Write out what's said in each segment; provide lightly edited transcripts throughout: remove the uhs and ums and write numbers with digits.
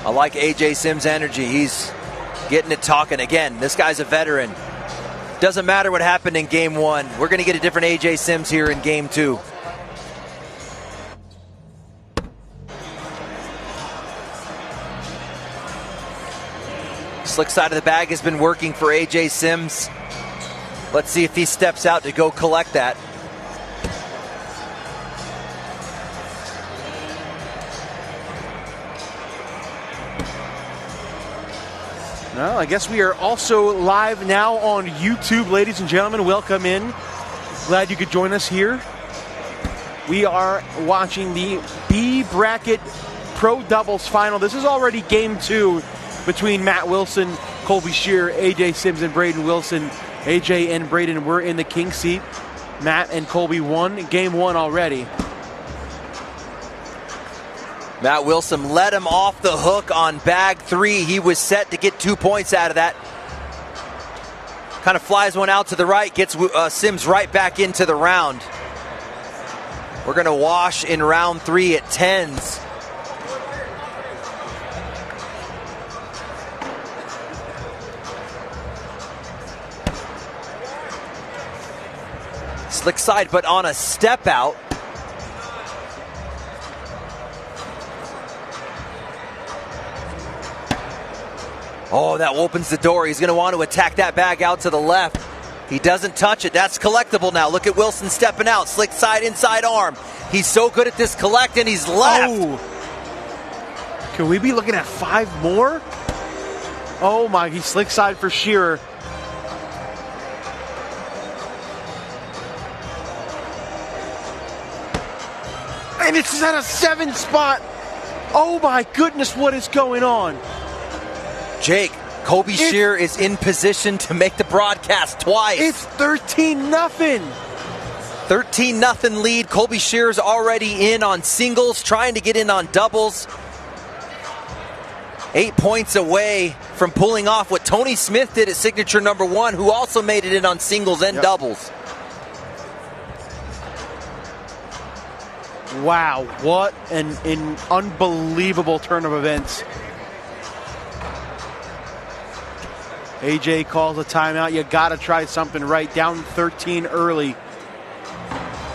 I like A.J. Sims' energy. He's getting it talking. Again, this guy's a veteran. Doesn't matter what happened in game one. We're going to get a different A.J. Sims here in game two. Slick side of the bag has been working for A.J. Sims. Let's see if he steps out to go collect that. Well, I guess we are also live now on YouTube, ladies and gentlemen. Welcome in. Glad you could join us here. We are watching the B bracket pro doubles final. This is already game two between Matt Wilson, Colby Shearer, AJ Sims, and Brayden Wilson. AJ and Brayden were in the king seat. Matt and Colby won game one already. Matt Wilson let him off the hook on bag three. He was set to get 2 points out of that. Kind of flies one out to the right, gets Sims right back into the round. We're going to wash in round three at tens. Slick side, but on a step out. Oh, that opens the door. He's going to want to attack that bag out to the left. He doesn't touch it. That's collectible now. Look at Wilson stepping out. Slick side, inside arm. He's so good at this collect, and he's left. Oh. Can we be looking at 5 more? Oh, my. He's slick side for Shearer. And it's at a 7 spot. Oh, my goodness. What is going on? Jake, Colby Shearer is in position to make the broadcast twice. It's 13-0. 13-0 lead. Colby Shearer's already in on singles, trying to get in on doubles. 8 points away from pulling off what Tony Smith did at signature number 1, who also made it in on singles and doubles. Wow, what an unbelievable turn of events. AJ calls a timeout. You got to try something right. Down 13 early.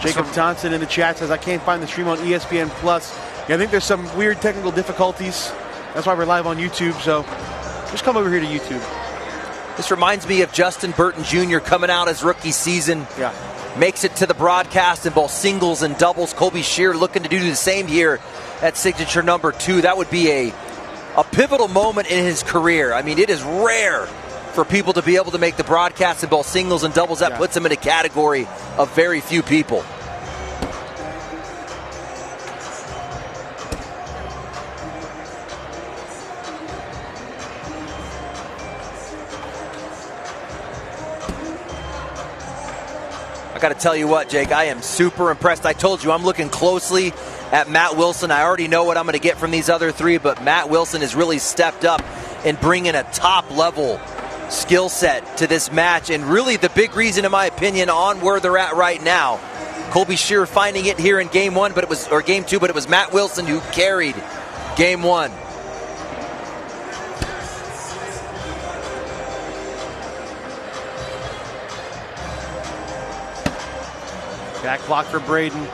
Jacob Thompson in the chat says, I can't find the stream on ESPN Plus. Yeah, I think there's some weird technical difficulties. That's why we're live on YouTube, so just come over here to YouTube. This reminds me of Justin Burton Jr. coming out his rookie season. Yeah. Makes it to the broadcast in both singles and doubles. Colby Shearer looking to do the same here at signature number 2. That would be a pivotal moment in his career. I mean, it is rare for people to be able to make the broadcast in both singles and doubles. That puts him in a category of very few people. I got to tell you what, Jake, I am super impressed. I told you I'm looking closely at Matt Wilson. I already know what I'm going to get from these other 3, but Matt Wilson has really stepped up and bringing a top-level skill set to this match, and really the big reason, in my opinion, on where they're at right now. Colby Shearer finding it here in game 1, or game 2, but it was Matt Wilson who carried game 1. Back block for Brayden.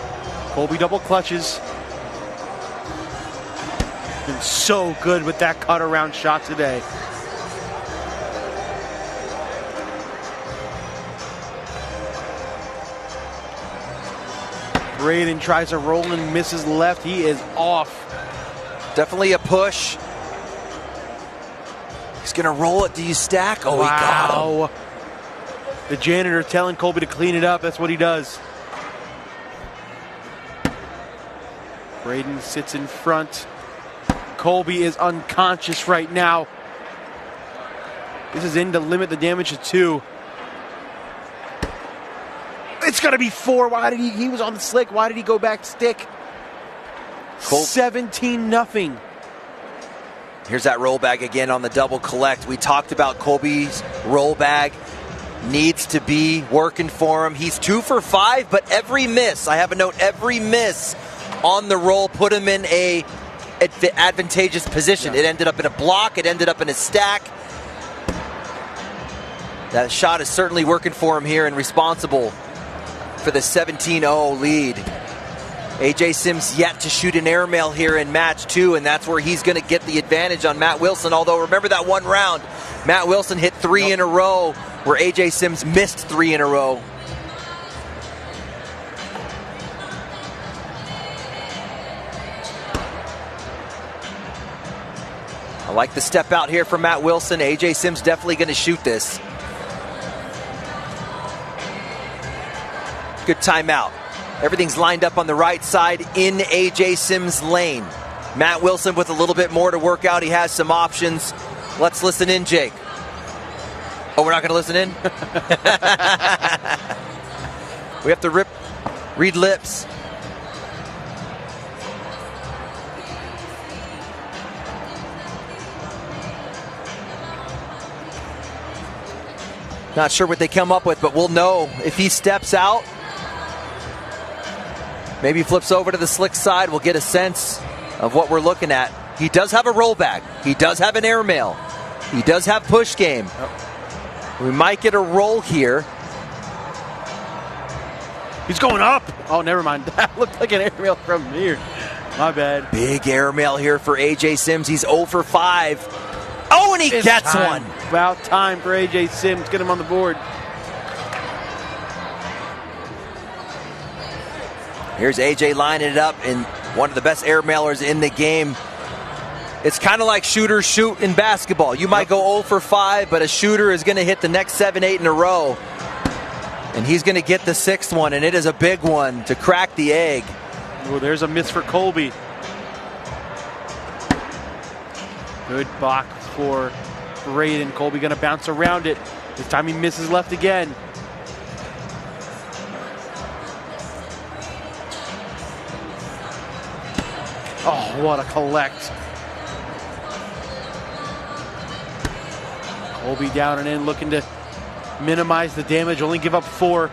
Colby double clutches. Been so good with that cut around shot today. Brayden tries a roll and misses left. He is off. Definitely a push. He's going to roll it. Do you stack? Oh, wow. He got him. The janitor telling Colby to clean it up. That's what he does. Brayden sits in front. Colby is unconscious right now. This is in to limit the damage to 2. It's going to be 4. Why did he was on the slick. Why did he go back stick? 17-0. Here's that roll bag again on the double collect. We talked about Colby's roll bag needs to be working for him. He's 2 for 5, but every miss, I have a note, every miss on the roll put him in a advantageous position. Yeah. It ended up in a block. It ended up in a stack. That shot is certainly working for him here and responsible for the 17-0 lead. A.J. Sims yet to shoot an airmail here in match 2, and that's where he's going to get the advantage on Matt Wilson. Although, remember that one round, Matt Wilson hit 3 in a row, where A.J. Sims missed 3 in a row. I like the step out here from Matt Wilson. A.J. Sims definitely going to shoot this. Good timeout. Everything's lined up on the right side in A.J. Sims' lane. Matt Wilson with a little bit more to work out. He has some options. Let's listen in, Jake. Oh, we're not going to listen in? We have to read lips. Not sure what they come up with, but we'll know if he steps out. Maybe flips over to the slick side. We'll get a sense of what we're looking at. He does have a rollback. He does have an airmail. He does have push game. We might get a roll here. He's going up. Oh, never mind. That looked like an airmail from here. My bad. Big airmail here for A.J. Sims. He's 0 for 5. Oh, and he gets one. About time for A.J. Sims. Get him on the board. Here's A.J. lining it up, and one of the best airmailers in the game. It's kind of like shooters shoot in basketball. You might go 0 for 5, but a shooter is going to hit the next 7, 8 in a row. And he's going to get the 6th one, and it is a big one to crack the egg. Oh, there's a miss for Colby. Good block for Brayden. Colby going to bounce around it. This time he misses left again. Oh, what a collect. Colby down and in, looking to minimize the damage, only give up 4.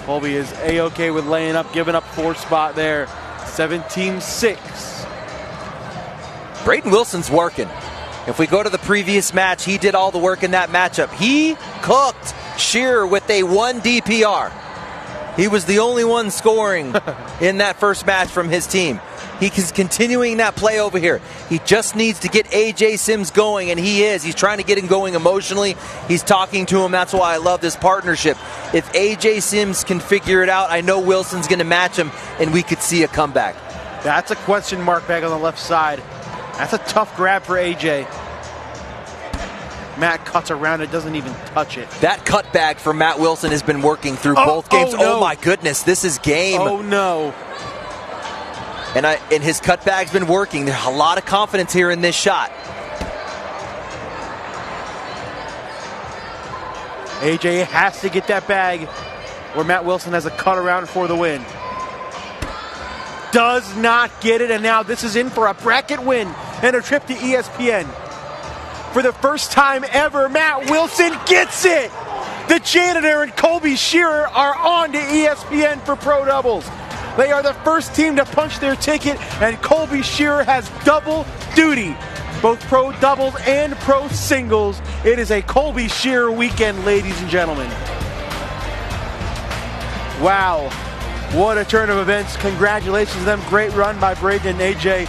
Colby is A-okay with laying up, giving up 4 spot there. 17-6. Brayden Wilson's working. If we go to the previous match, he did all the work in that matchup. He cooked Shearer with a 1 DPR. He was the only one scoring in that first match from his team. He is continuing that play over here. He just needs to get A.J. Sims going, and he is. He's trying to get him going emotionally. He's talking to him. That's why I love this partnership. If A.J. Sims can figure it out, I know Wilson's going to match him, and we could see a comeback. That's a question mark back on the left side. That's a tough grab for A.J. Matt cuts around it, doesn't even touch it. That cutback for Matt Wilson has been working through both games. No. Oh, my goodness. This is game. Oh, no. And his cutback's been working. There's a lot of confidence here in this shot. AJ has to get that bag where Matt Wilson has a cut around for the win. Does not get it, and now this is in for a bracket win and a trip to ESPN. For the first time ever, Matt Wilson gets it! The Janitor and Colby Shearer are on to ESPN for Pro Doubles. They are the first team to punch their ticket, and Colby Shearer has double duty. Both Pro Doubles and Pro Singles. It is a Colby Shearer weekend, ladies and gentlemen. Wow, what a turn of events. Congratulations to them. Great run by Brayden and AJ.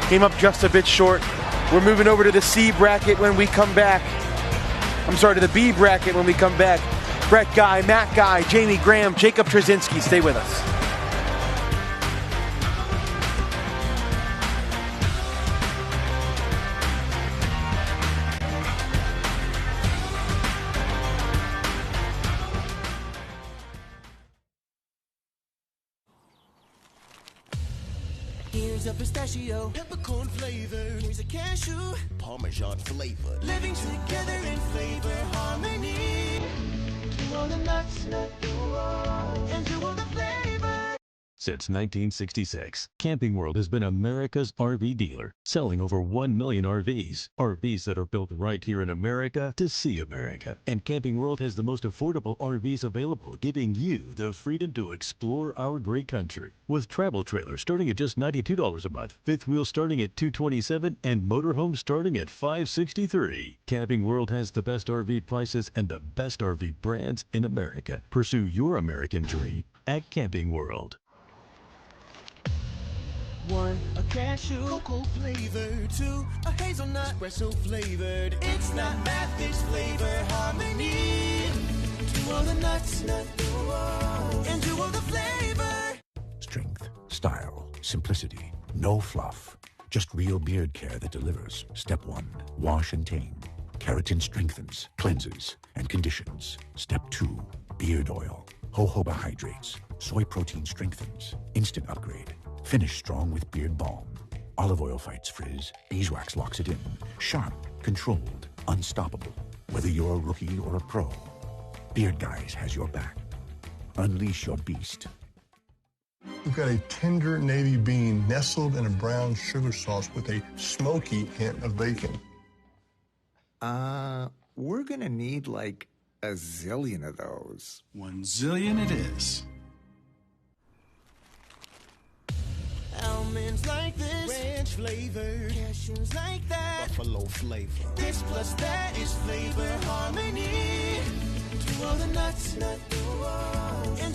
Came up just a bit short. We're moving over to the C bracket when we come back. I'm sorry, to the B bracket when we come back. Bret Guy, Matt Guy, Jamie Graham, Jacob Trzcienski. Stay with us. Here's a pistachio, peppercorn flavor. Here's a cashew, Parmesan flavor. Living together in flavor harmony. You want the nuts, and you want the flavor. Since 1966, Camping World has been America's RV dealer, selling over 1 million RVs. RVs that are built right here in America to see America. And Camping World has the most affordable RVs available, giving you the freedom to explore our great country. With travel trailers starting at just $92 a month, fifth wheel starting at $227, and motorhomes starting at $563. Camping World has the best RV prices and the best RV brands in America. Pursue your American dream at Camping World. 1, a cashew, cocoa flavored. 2, a hazelnut, espresso flavored. It's not math, it's flavor harmony. 2 of the nuts, and 2 of the flavor. Strength, style, simplicity, no fluff. Just real beard care that delivers. Step 1, wash and tame. Keratin strengthens, cleanses, and conditions. Step 2, beard oil. Jojoba hydrates. Soy protein strengthens. Instant upgrade. Finish strong with beard balm. Olive oil fights frizz. Beeswax locks it in. Sharp, controlled, unstoppable. Whether you're a rookie or a pro, Beard Guys has your back. Unleash your beast. We've got a tender navy bean nestled in a brown sugar sauce with a smoky hint of bacon. We're gonna need like a zillion of those. 1 zillion it is. Almonds like this, ranch flavored. Cashews like that, buffalo flavor. This plus that is flavor harmony. 2 of the nuts, and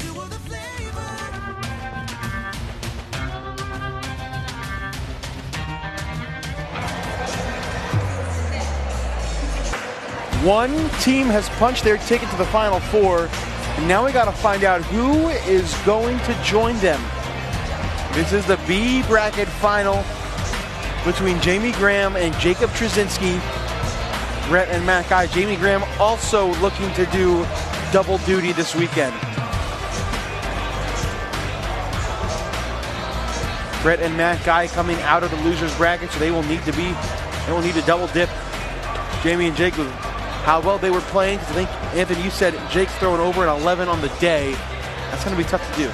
2 of the flavor. One team has punched their ticket to the Final Four, and now we got to find out who is going to join them. This is the B bracket final between Jamie Graham and Jacob Trzcienski, Bret and Matt Guy. Jamie Graham also looking to do double duty this weekend. Bret and Matt Guy coming out of the losers bracket, so they will need to double dip Jamie and Jake with how well they were playing. Because I think, Anthony, you said Jake's throwing over an 11 on the day. That's going to be tough to do.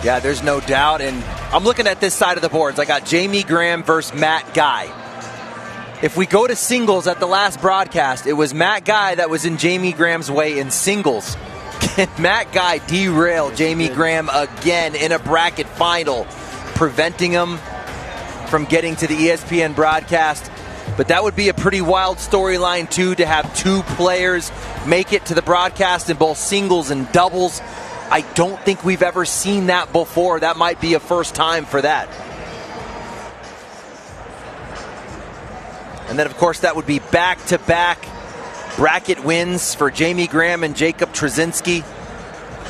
Yeah, there's no doubt. And I'm looking at this side of the boards. I got Jamie Graham versus Matt Guy. If we go to singles at the last broadcast, it was Matt Guy that was in Jamie Graham's way in singles. Can Matt Guy derail Jamie Graham again in a bracket final, preventing him from getting to the ESPN broadcast? But that would be a pretty wild storyline, too, to have 2 players make it to the broadcast in both singles and doubles. I don't think we've ever seen that before. That might be a first time for that. And then, of course, that would be back-to-back bracket wins for Jamie Graham and Jacob Trzcienski.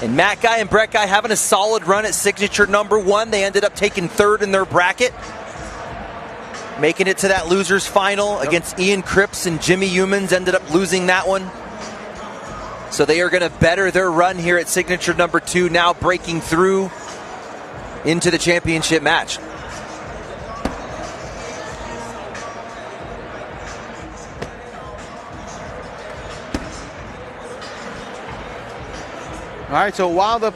And Matt Guy and Bret Guy having a solid run at signature number 1. They ended up taking 3rd in their bracket, making it to that losers final against Ian Cripps and Jimmy Humans. Ended up losing that one. So they are going to better their run here at signature number 2, now breaking through into the championship match. All right, so while the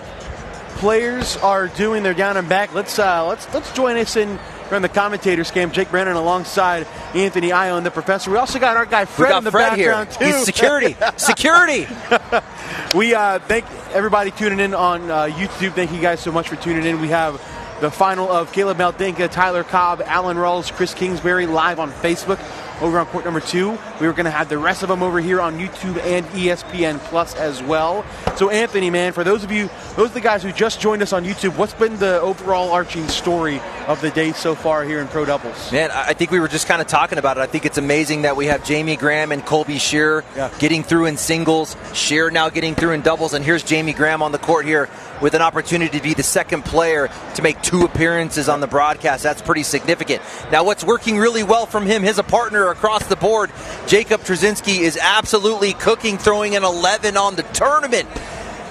players are doing their down and back, let's join us in the commentators camp. Jake Brennan alongside Anthony Ion, the professor. We also got our guy Fred in the background here. too. He's security. Security. We thank everybody tuning in on YouTube. Thank you guys so much for tuning in. We have the final of Caleb Meldinka, Tyler Cobb, Alan Rawls, Chris Kingsbury live on Facebook over on court number 2. We were going to have the rest of them over here on YouTube and ESPN Plus as well. So Anthony, man, for those of the guys who just joined us on YouTube, what's been the overall arching story of the day so far here in Pro Doubles? Man, I think we were just kind of talking about it. I think it's amazing that we have Jamie Graham and Colby Shearer getting through in singles, Shearer now getting through in doubles, and here's Jamie Graham on the court here with an opportunity to be the second player to make 2 appearances on the broadcast. That's pretty significant. Now, what's working really well from him, his partner across the board, Jacob Trzcienski, is absolutely cooking, throwing an 11 on the tournament.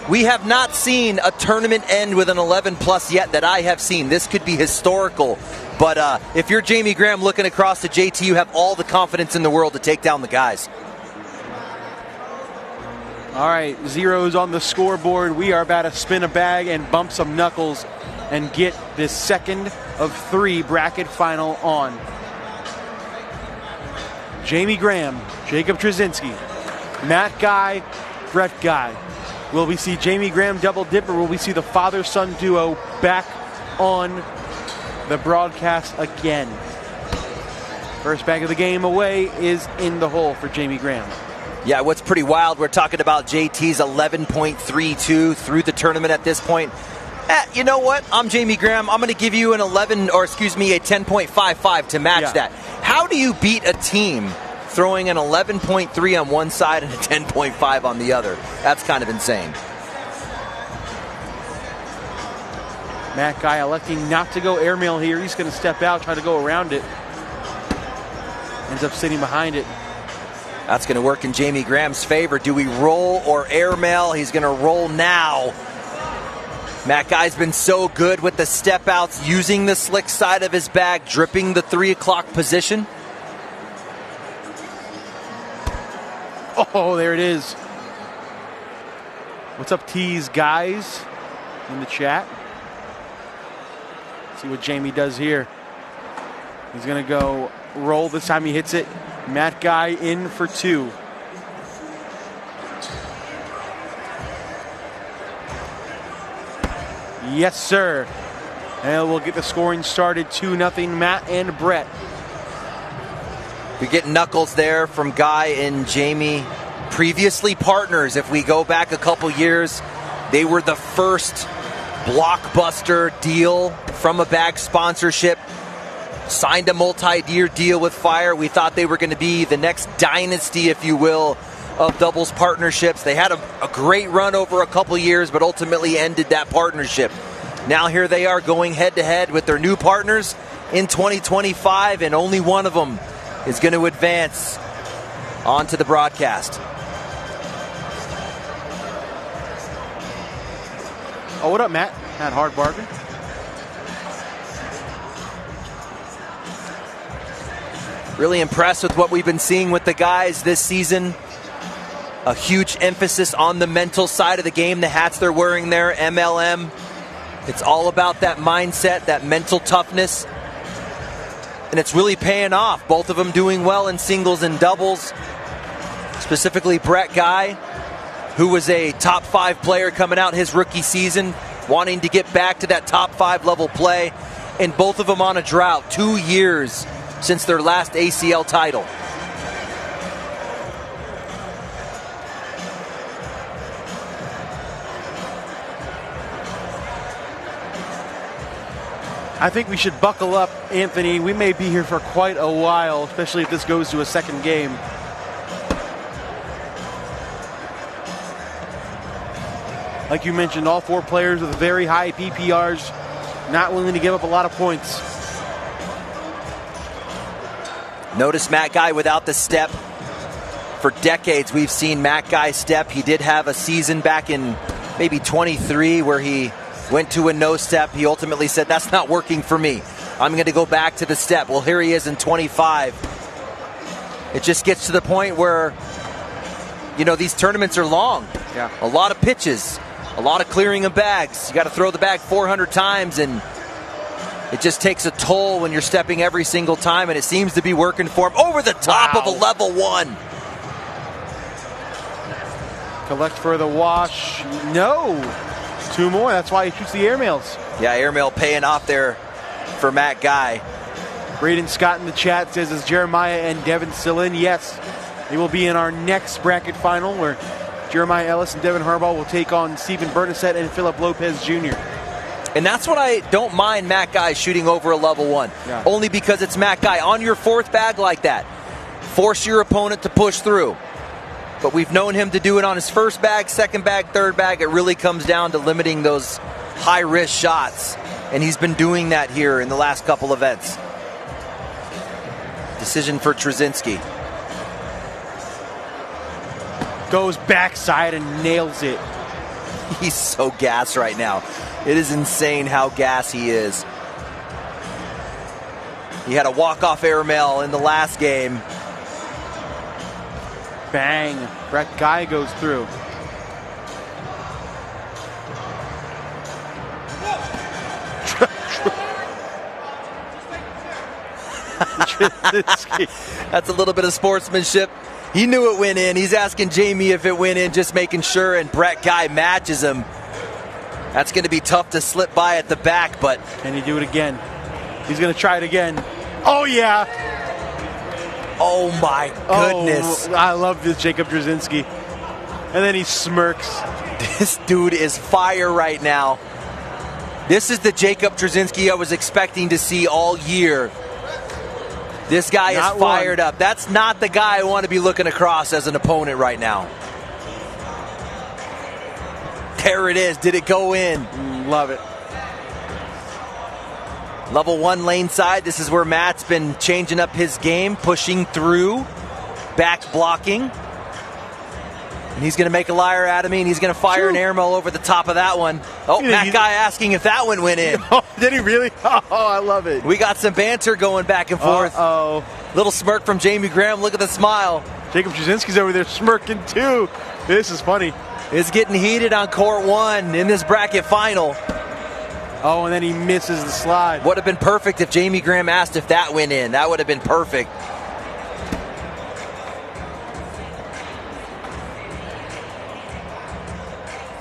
We have not seen a tournament end with an 11-plus yet that I have seen. This could be historical. But if you're Jamie Graham looking across to JT, you have all the confidence in the world to take down the guys. All right, zeros on the scoreboard. We are about to spin a bag and bump some knuckles and get this second of 3 bracket final on. Jamie Graham, Jacob Trzcienski, Matt Guy, Bret Guy. Will we see Jamie Graham double dip, or will we see the father-son duo back on the broadcast again? First bag of the game away is in the hole for Jamie Graham. Yeah, what's pretty wild, we're talking about JT's 11.32 through the tournament at this point. You know what? I'm Jamie Graham. I'm going to give you a 10.55 to match that. How do you beat a team throwing an 11.3 on one side and a 10.5 on the other? That's kind of insane. Matt Guy electing not to go airmail here. He's going to step out, try to go around it. Ends up sitting behind it. That's going to work in Jamie Graham's favor. Do we roll or airmail? He's going to roll now. Matt Guy's been so good with the step outs, using the slick side of his bag, dripping the 3 o'clock position. Oh, there it is. What's up, T's guys in the chat? See what Jamie does here. He's going to go roll this time. He hits it. Matt Guy in for 2. Yes, sir. And we'll get the scoring started. 2-0, Matt and Bret. We get knuckles there from Guy and Jamie. Previously partners, if we go back a couple years, they were the first blockbuster deal from a bag sponsorship. Signed a multi-year deal with Fire. We thought they were going to be the next dynasty, if you will, of doubles partnerships. They had a great run over a couple years, but ultimately ended that partnership. Now here they are going head-to-head with their new partners in 2025, and only one of them is going to advance onto the broadcast. Oh, what up, Matt? Matt Hardbarger. Really impressed with what we've been seeing with the guys this season. A huge emphasis on the mental side of the game, the hats they're wearing there, MLM. It's all about that mindset, that mental toughness. And it's really paying off. Both of them doing well in singles and doubles. Specifically Bret Guy, who was a top 5 player coming out his rookie season, wanting to get back to that top 5 level play. And both of them on a drought, 2 years since their last ACL title. I think we should buckle up, Anthony. We may be here for quite a while, especially if this goes to a second game. Like you mentioned, all 4 players with very high PPRs, not willing to give up a lot of points. Notice Matt Guy without the step. For decades, we've seen Matt Guy step. He did have a season back in maybe 23 where he went to a no step. He ultimately said, that's not working for me. I'm going to go back to the step. Well, here he is in 25. It just gets to the point where, you know, these tournaments are long. Yeah. A lot of pitches, a lot of clearing of bags. You got to throw the bag 400 times, and it just takes a toll when you're stepping every single time, and it seems to be working for him. Over the top of a level 1. Collect for the wash. No. 2 more. That's why he shoots the airmails. Yeah, airmail paying off there for Matt Guy. Brayden Scott in the chat says, is Jeremiah and Devon still in? Yes. They will be in our next bracket final where Jeremiah Ellis and Devon Harbaugh will take on Stephen Bernacet and Philip Lopez Jr. And that's what I don't mind Matt Guy shooting over a level 1. Yeah. Only because it's Matt Guy. On your 4th bag like that, force your opponent to push through. But we've known him to do it on his 1st bag, 2nd bag, 3rd bag. It really comes down to limiting those high-risk shots. And he's been doing that here in the last couple events. Decision for Trzcienski. Goes backside and nails it. He's so gassed right now. It is insane how gassed he is. He had a walk-off airmail in the last game. Bang. Bret Guy goes through. Trzcienski. That's a little bit of sportsmanship. He knew it went in. He's asking Jamie if it went in, just making sure, and Bret Guy matches him. That's going to be tough to slip by at the back, but... Can he do it again? He's going to try it again. Oh, yeah. Oh, my goodness. Oh, I love this Jacob Trzcienski. And then he smirks. This dude is fire right now. This is the Jacob Trzcienski I was expecting to see all year. This guy is fired up. That's not the guy I want to be looking across as an opponent right now. There it is. Did it go in? Love it. Level 1 lane side. This is where Matt's been changing up his game, pushing through, back blocking. And he's going to make a liar out of me, and he's going to fire an air mail over the top of that one. Oh, Matt Guy asking if that one went in. Oh, did he really? Oh, I love it. We got some banter going back and forth. Uh-oh. Little smirk from Jamie Graham. Look at the smile. Jacob Trzcienski's over there smirking too. This is funny. It's getting heated on court 1 in this bracket final. Oh, and then he misses the slide. Would have been perfect if Jamie Graham asked if that went in. That would have been perfect.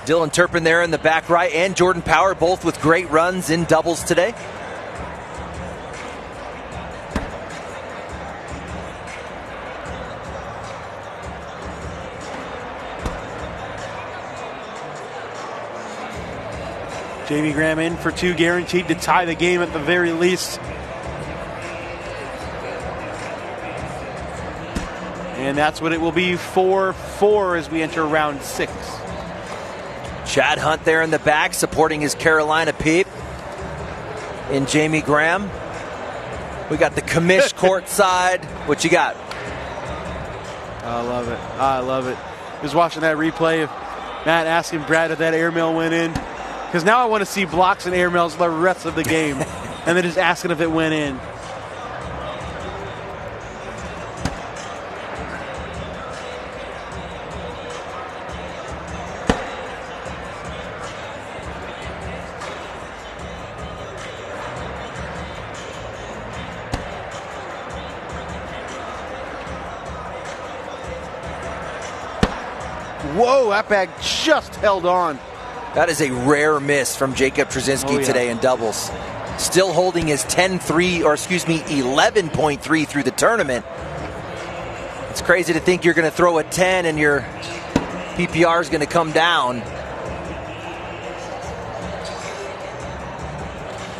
Dylan Turpin there in the back right, and Jordan Power both with great runs in doubles today. Jamie Graham in for 2, guaranteed to tie the game at the very least. And that's what it will be, 4-4 as we enter round 6. Chad Hunt there in the back supporting his Carolina peep in Jamie Graham. We got the commish court side. What you got? I love it. I love it. Just watching that replay of Matt asking Brad if that airmail went in. Because now I want to see blocks and airmails the rest of the game. And then just asking if it went in. Whoa, that bag just held on. That is a rare miss from Jacob Trzcienski today in doubles. Still holding his 11.3 through the tournament. It's crazy to think you're going to throw a 10 and your PPR is going to come down.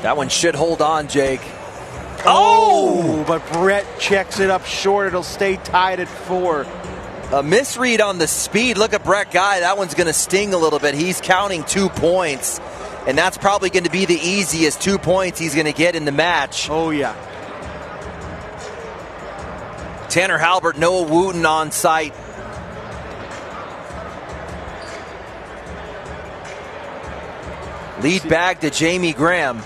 That one should hold on, Jake. Oh! But Bret checks it up short. It'll stay tied at 4. A misread on the speed. Look at Bret Guy. That one's going to sting a little bit. He's counting 2 points, and that's probably going to be the easiest 2 points he's going to get in the match. Oh, yeah. Tanner Halbert, Noah Wooten on site. Lead bag to Jamie Graham.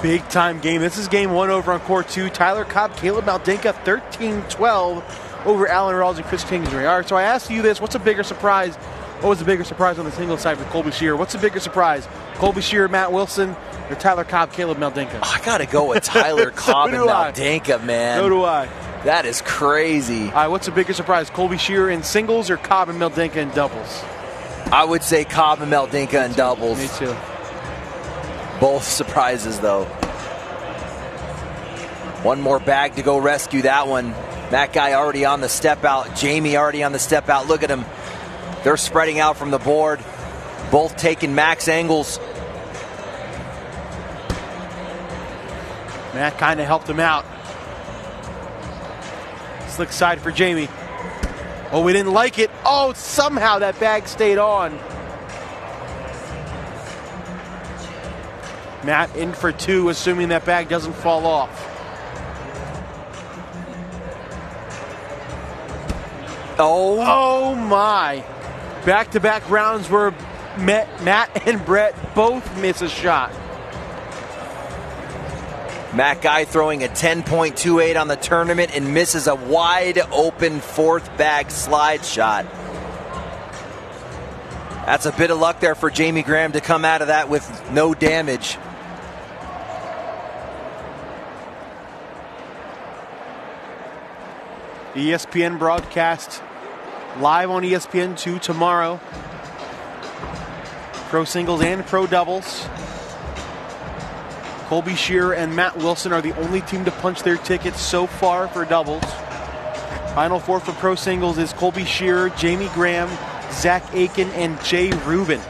Big time game. This is game 1 over on court 2. Tyler Cobb, Caleb Maldinka, 13-12 over Alan Rawls and Chris Kingsbury. All right, so I asked you this. What's a bigger surprise? What was the bigger surprise on the single side for Colby Shearer? What's the bigger surprise? Colby Shearer, Matt Wilson, or Tyler Cobb, Caleb Maldinka? I got to go with Tyler Cobb and Maldinka, man. So do I. That is crazy. All right, what's the bigger surprise? Colby Shearer in singles or Cobb and Maldinka in doubles? I would say Cobb and Maldinka in doubles. Me too. Both surprises, though. One more bag to go rescue that one. That guy already on the step out. Jamie already on the step out. Look at him. They're spreading out from the board. Both taking max angles. Matt kind of helped him out. Slick side for Jamie. Oh, we didn't like it. Oh, somehow that bag stayed on. Matt in for 2, assuming that bag doesn't fall off. Oh my. Back-to-back rounds where Matt and Bret both miss a shot. Matt Guy throwing a 10.28 on the tournament and misses a wide open 4th bag slide shot. That's a bit of luck there for Jamie Graham to come out of that with no damage. ESPN broadcast live on ESPN2 tomorrow. Pro singles and pro doubles. Colby, Shearer, and Matt Wilson are the only team to punch their tickets so far for doubles. Final four for pro singles is Colby, Shearer, Jamie Graham, Zach Aiken, and Jay Rubin.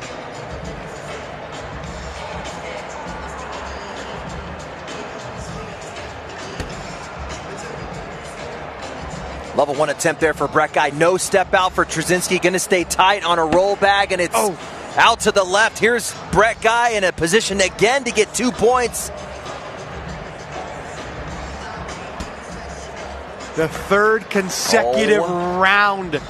Level one attempt there for Bret Guy. No step out for Trzcienski. Going to stay tight on a roll bag, and it's out to the left. Here's Bret Guy in a position again to get 2 points. The third consecutive round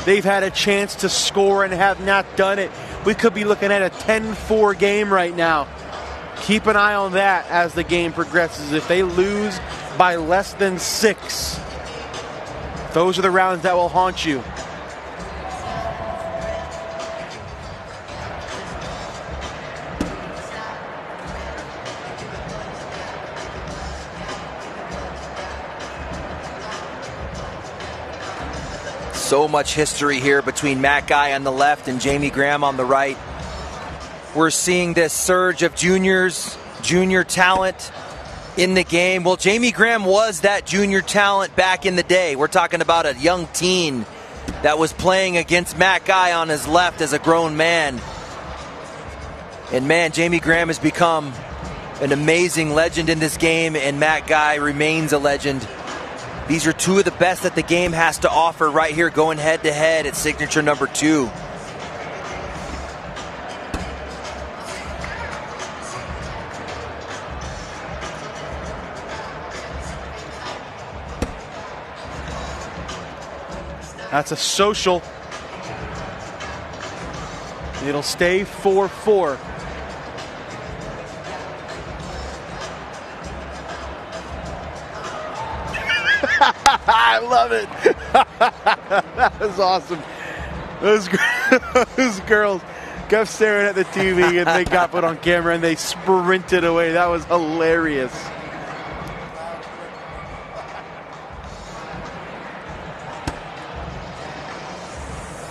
they've had a chance to score and have not done it. We could be looking at a 10-4 game right now. Keep an eye on that as the game progresses. If they lose by less than 6, those are the rounds that will haunt you. So much history here between Matt Guy on the left and Jamie Graham on the right. We're seeing this surge of junior talent in the game. Well, Jamie Graham was that junior talent back in the day. We're talking about a young teen that was playing against Matt Guy on his left as a grown man. And man, Jamie Graham has become an amazing legend in this game, and Matt Guy remains a legend. These are two of the best that the game has to offer right here, going head to head at signature number 2. That's a social. It'll stay 4-4. I love it. That was awesome. Those girls kept staring at the TV and they got put on camera and they sprinted away. That was hilarious.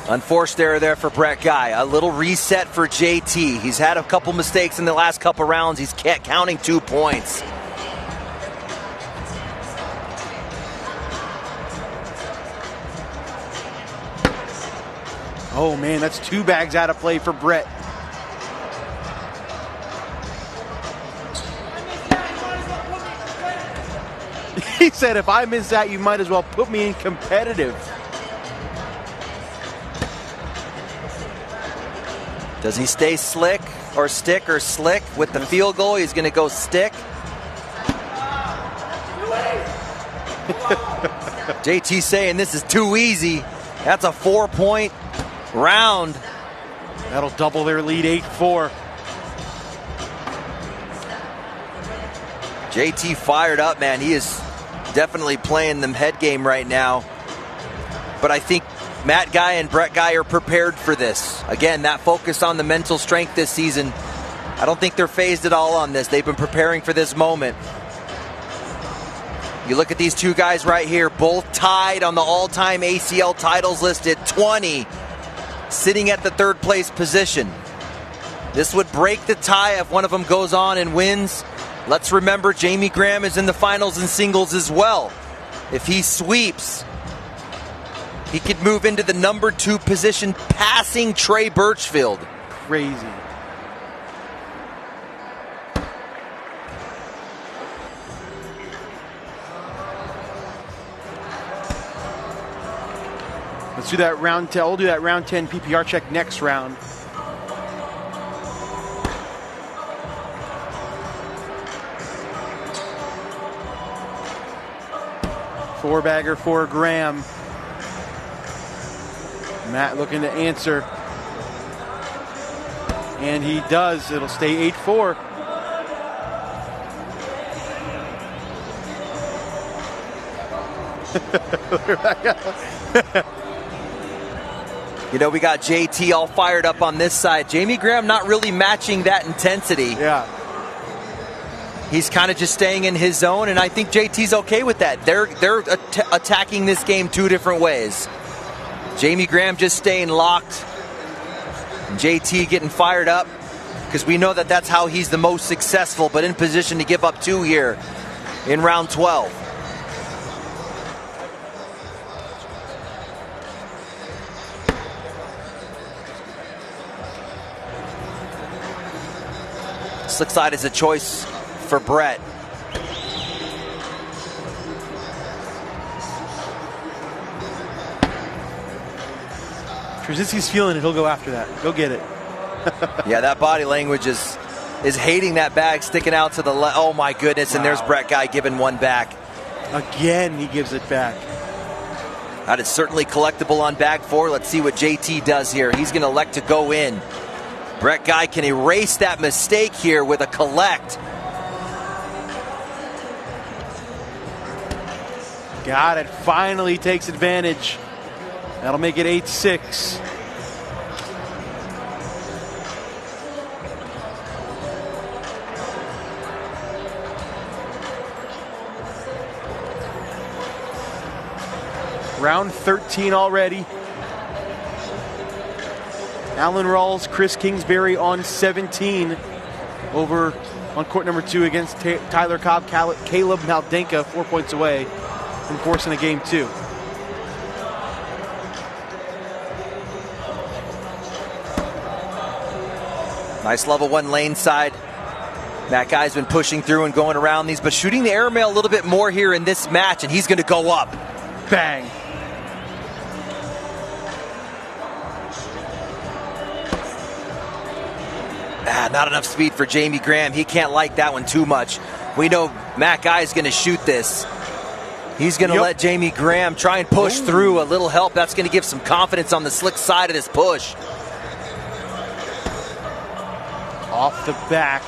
Unforced error there for Bret Guy. A little reset for JT. He's had a couple mistakes in the last couple rounds. He's counting 2 points. Oh man, that's 2 bags out of play for Bret. He said, if I miss that, you might as well put me in competitive. Does he stay stick or slick with the field goal? He's going to go stick. JT saying this is too easy. That's a 4-point round. That'll double their lead, 8-4. JT fired up, man. He is definitely playing them head game right now. But I think Matt Guy and Bret Guy are prepared for this. Again, that focus on the mental strength this season, I don't think they're phased at all on this. They've been preparing for this moment. You look at these two guys right here, both tied on the all-time ACL titles list at 20, sitting at the 3rd place position. This would break the tie if one of them goes on and wins. Let's remember Jamie Graham is in the finals in singles as well. If he sweeps, he could move into the number 2 position, passing Trey Birchfield. Crazy. Let's do that round 10. We'll do that round 10 PPR check next round. Four-bagger for Graham. Matt looking to answer. And he does. It'll stay 8-4. You know, we got JT all fired up on this side. Jamie Graham not really matching that intensity. Yeah. He's kind of just staying in his zone, and I think JT's okay with that. They're attacking this game two different ways. Jamie Graham just staying locked. JT getting fired up because we know that that's how he's the most successful, but in position to give up 2 here in round 12. Slick side is a choice for Bret. Trzcienski's feeling it. He'll go after that. Go get it. Yeah, that body language is hating that bag sticking out to the left. Oh, my goodness. And there's Bret Guy giving one back. Again, he gives it back. That is certainly collectible on bag 4. Let's see what JT does here. He's going to elect to go in. Bret Guy can erase that mistake here with a collect. Got it. Finally takes advantage. That'll make it 8-6. Round 13 already. Alan Rawls, Chris Kingsbury on 17 over on court number 2 against Tyler Cobb. Caleb Maldenka 4 points away from forcing a game 2. Nice level 1 lane side. That guy's been pushing through and going around these, but shooting the airmail a little bit more here in this match, and he's going to go up. Bang. Not enough speed for Jamie Graham. He can't like that one too much. We know Matt Guy is going to shoot this. He's going to let Jamie Graham try and push through. A little help. That's going to give some confidence on the slick side of this push. Off the back.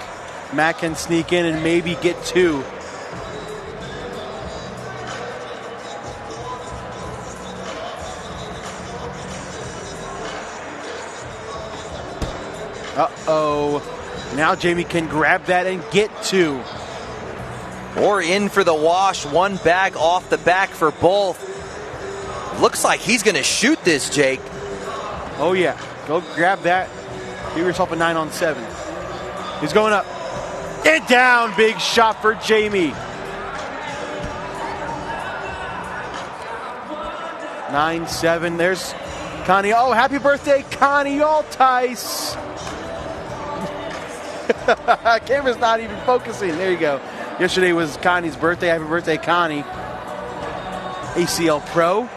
Matt can sneak in and maybe get 2. Uh-oh. Now Jamie can grab that and get 2. Or in for the wash. One bag off the back for both. Looks like he's going to shoot this, Jake. Oh, yeah. Go grab that. Give yourself a 9 on 7. He's going up. And down. Big shot for Jamie. 9-7. There's Connie. Oh, happy birthday, Connie Altice. Camera's not even focusing. There you go. Yesterday was Connie's birthday. Happy birthday, Connie. ACL Pro.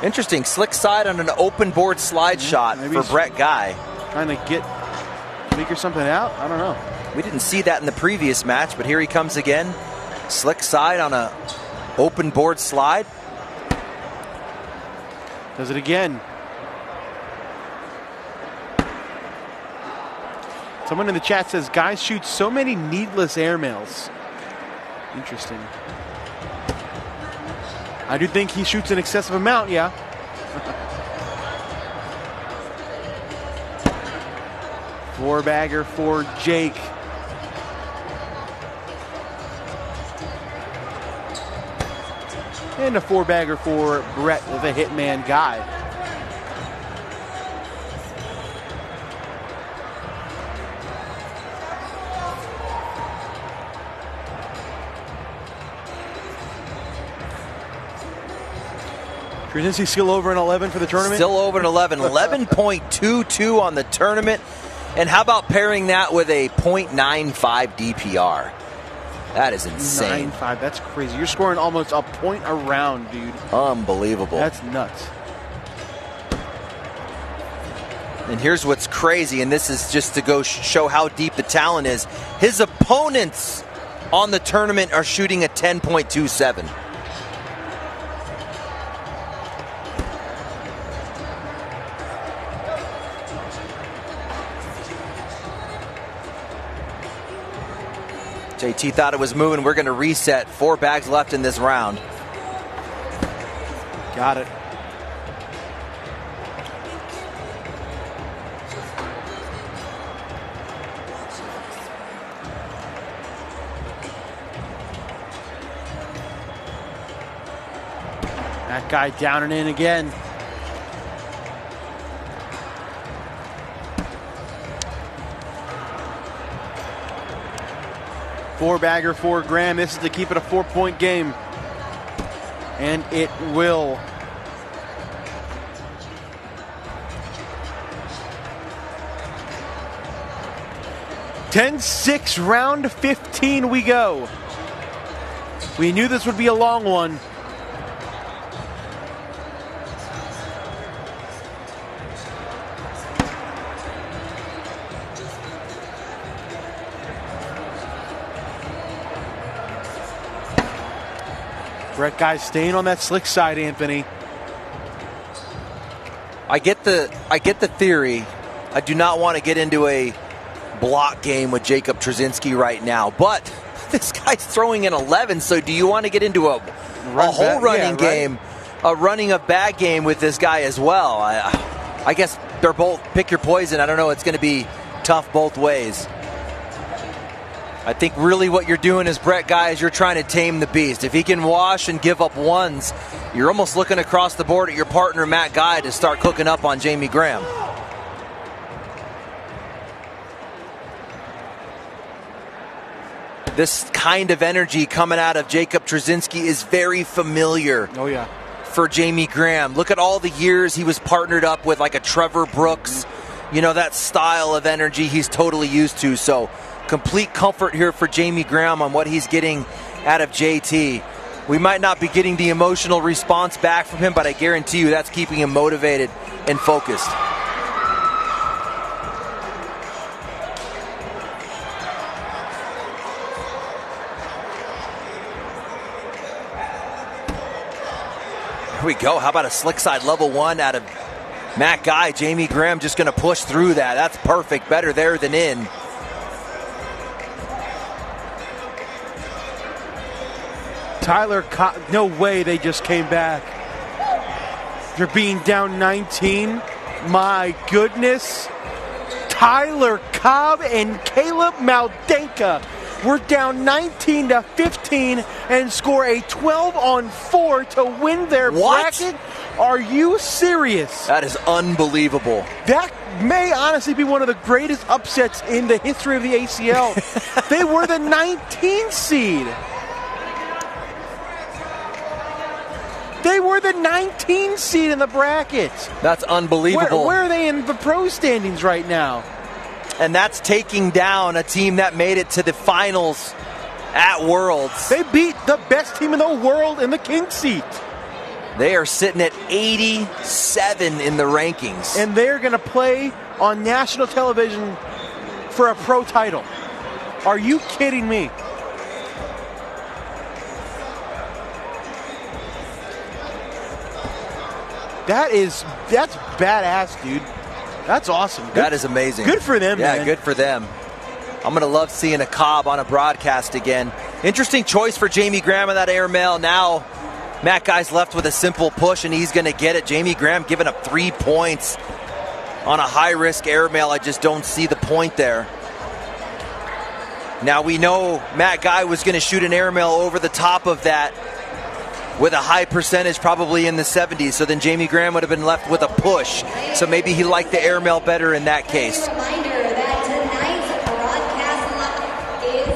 Interesting. Slick side on an open board slide shot for Bret Guy. Trying to figure something out? I don't know. We didn't see that in the previous match, but here he comes again. Slick side on a open board slide. Does it again. Someone in the chat says, guys shoot so many needless airmails. Interesting. I do think he shoots an excessive amount, yeah. Four-bagger for Jake. And a four-bagger for Bret with a hitman guy. Trzcienski still over an 11 for the tournament? Still over an 11. 11.22 on the tournament. And how about pairing that with a .95 DPR? That is insane. 9.5, that's crazy. You're scoring almost a point a round, dude. Unbelievable. That's nuts. And here's what's crazy, and this is just to go show how deep the talent is. His opponents on the tournament are shooting a 10.27. JT thought it was moving. We're going to reset. 4 bags left in this round. Got it. That guy down and in again. Four-bagger for Graham. This is to keep it a 4-point game. And it will. (10-6) round 15 we go. We knew this would be a long one. Bret guys staying on that slick side, Anthony. I get the theory. I do not want to get into a block game with Jacob Trzcienski right now, but this guy's throwing in 11, so do you want to get into a whole running game, a running a bag game with this guy as well? I guess they're both pick your poison. I don't know. It's going to be tough both ways. I think really what you're doing is, Bret guys, you're trying to tame the beast. If he can wash and give up ones, you're almost looking across the board at your partner, Matt Guy, to start cooking up on Jamie Graham. This kind of energy coming out of Jacob Trzcienski is very familiar. Oh, yeah. For Jamie Graham. Look at all the years he was partnered up with, like a Trevor Brooks. You know, that style of energy he's totally used to. So complete comfort here for Jamie Graham on what he's getting out of JT. We might not be getting the emotional response back from him, but I guarantee you that's keeping him motivated and focused. Here we go. How about a slick side level one out of Matt Guy? Jamie Graham just going to push through that. That's perfect. Better there than in. Tyler, no way they just came back. They're being down 19. My goodness. Tyler Cobb and Caleb Maldenka were down 19-15 and score a 12-on-4 to win their bracket. Are you serious? That is unbelievable. That may honestly be one of the greatest upsets in the history of the ACL. They were the 19th seed. They were the 19th seed in the bracket. That's unbelievable. Where are they in the pro standings right now? And that's taking down a team that made it to the finals at Worlds. They beat the best team in the world in the King seat. They are sitting at 87 in the rankings. And they're going to play on national television for a pro title. Are you kidding me? That's badass, dude. That's awesome. That is amazing. Good for them, man. Yeah, good for them. I'm going to love seeing a Cobb on a broadcast again. Interesting choice for Jamie Graham in that airmail. Now, Matt Guy's left with a simple push, and he's going to get it. Jamie Graham giving up 3 points on a high-risk airmail. I just don't see the point there. Now, we know Matt Guy was going to shoot an airmail over the top of that with a high percentage, probably in the 70s. So then Jamie Graham would have been left with a push. So maybe he liked the airmail better in that case.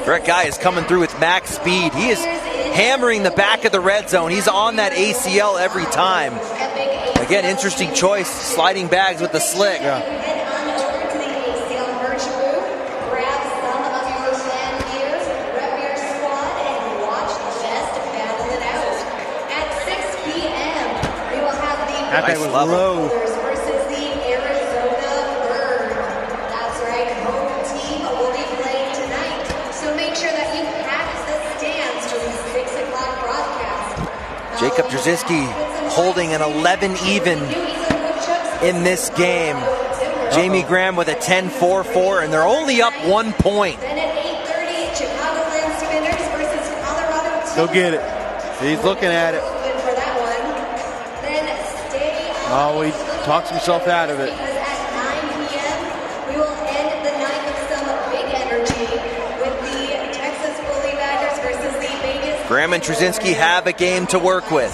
Bret Guy is coming through with max speed. He is hammering the back of the red zone. He's on that ACL every time. Again, interesting choice, sliding bags with the slick. Yeah. That nice guy was level. low. Versus the Arizona Bird. That's right, home team will be playing tonight. So make sure that you pack the stands for the 6 o'clock broadcast. Jacob Trzcienski holding an 11 even in this game. Jamie Graham with a 10-4-4, and they're only up 1 point. Then at 8:30, Chicagoland's Go get it. He's looking at it. For that one. Then stay Oh, he talks himself out of it. Because at 9 p.m. we will end the night with some big energy with the Texas Bully Baggers versus the Vegas. Graham and Trzcienski have a game to work with.